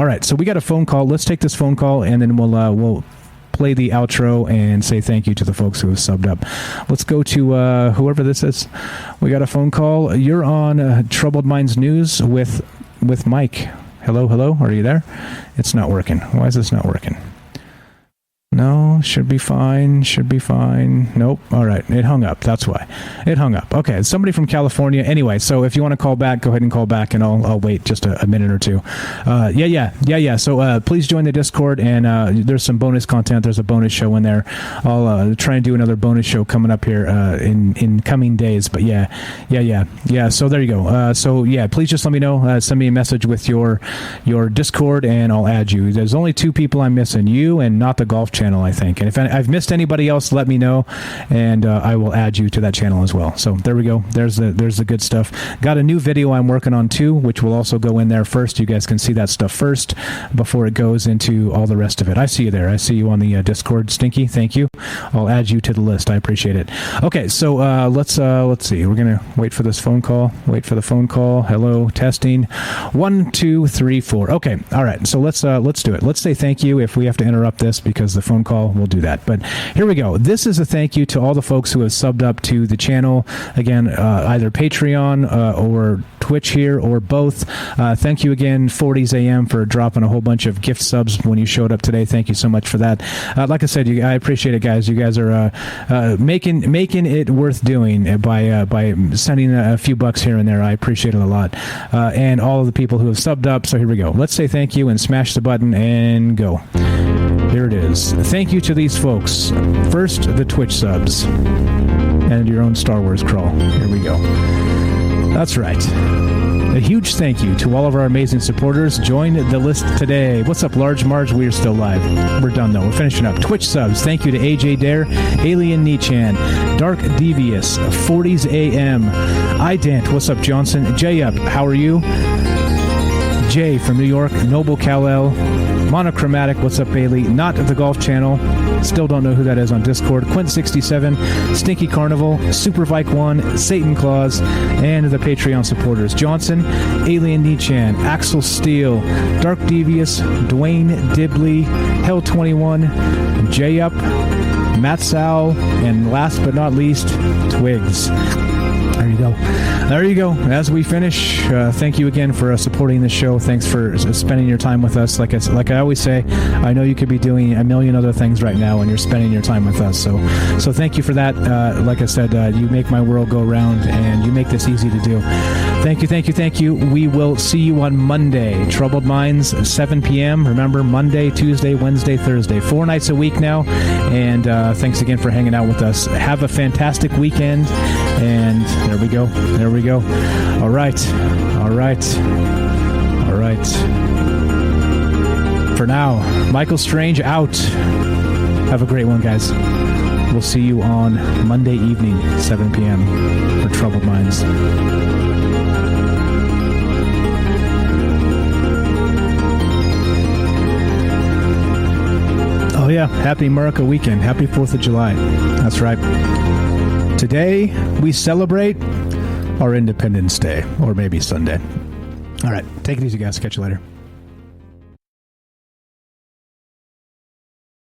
right. So we got a phone call. Let's take this phone call, and then we'll play the outro and say thank you to the folks who have subbed up. Let's go to whoever this is. We got a phone call. You're on Troubled Minds News with Mike. Hello, are you there? It's not working. Why is this not working? No, should be fine. Nope. All right, it hung up. That's why. It hung up. Okay, somebody from California. Anyway, so if you want to call back, go ahead and call back, and I'll wait just a minute or two. Yeah. So please join the Discord, and there's some bonus content. There's a bonus show in there. I'll try and do another bonus show coming up here in coming days. But yeah. So there you go. Please just let me know. Send me a message with your Discord, and I'll add you. There's only two people I'm missing: you and Not the Golf Channel, I think. And if I've missed anybody else, let me know, and I will add you to that channel as well. So there we go. There's the good stuff. Got a new video I'm working on too, which will also go in there first. You guys can see that stuff first before it goes into all the rest of it. I see you there. I see you on the Discord, Stinky. Thank you. I'll add you to the list. I appreciate it. Okay, so let's see. We're gonna wait for this phone call. Wait for the phone call. Hello, testing. 1, 2, 3, 4. Okay, all right. So let's do it. Let's say thank you. If we have to interrupt this because the phone call, we'll do that. But here we go. This is a thank you to all the folks who have subbed up to the channel. Again, either Patreon or Twitch here, or both. Thank you again, 40s AM, for dropping a whole bunch of gift subs when you showed up today. Thank you so much for that. Like I said, I appreciate it, guys. You guys are making it worth doing by sending a few bucks here and there. I appreciate it a lot. And all of the people who have subbed up. So here we go. Let's say thank you and smash the button and go. Here it is. Thank you to these folks. First, the Twitch subs. And your own Star Wars crawl. Here we go. That's right. A huge thank you to all of our amazing supporters. Join the list today. What's up, Large Marge? We're still live. We're done, though. We're finishing up. Twitch subs. Thank you to AJ Dare, Alien Nichan, Dark Devious, 40s AM, Idant. What's up, Johnson? J Up. How are you? Jay from New York, Noble Kal-El, Monochromatic, what's up, Bailey? Not the Golf Channel, still don't know who that is on Discord. Quint67, Stinky Carnival, Super Vike 1, Satan Claus, and the Patreon supporters: Johnson, Alien Nichan, Axel Steele, Dark Devious, Dwayne Dibley, Hell21, J Up, Matt Sal, and last but not least, Twigs. There you go. As we finish, thank you again for supporting the show. Thanks for spending your time with us. Like I always say, I know you could be doing a million other things right now, and you're spending your time with us. So thank you for that. Like I said, you make my world go round, and you make this easy to do. Thank you. We will see you on Monday. Troubled Minds, 7 p.m. Remember, Monday, Tuesday, Wednesday, Thursday. 4 nights a week now. And thanks again for hanging out with us. Have a fantastic weekend. And there we go. All right. For now, Michael Strange out. Have a great one, guys. We'll see you on Monday evening, 7 p.m. for Troubled Minds. Oh yeah, happy America weekend. Happy 4th of July. That's right. Today, we celebrate our Independence Day, or maybe Sunday. All right, take it easy, guys. Catch you later.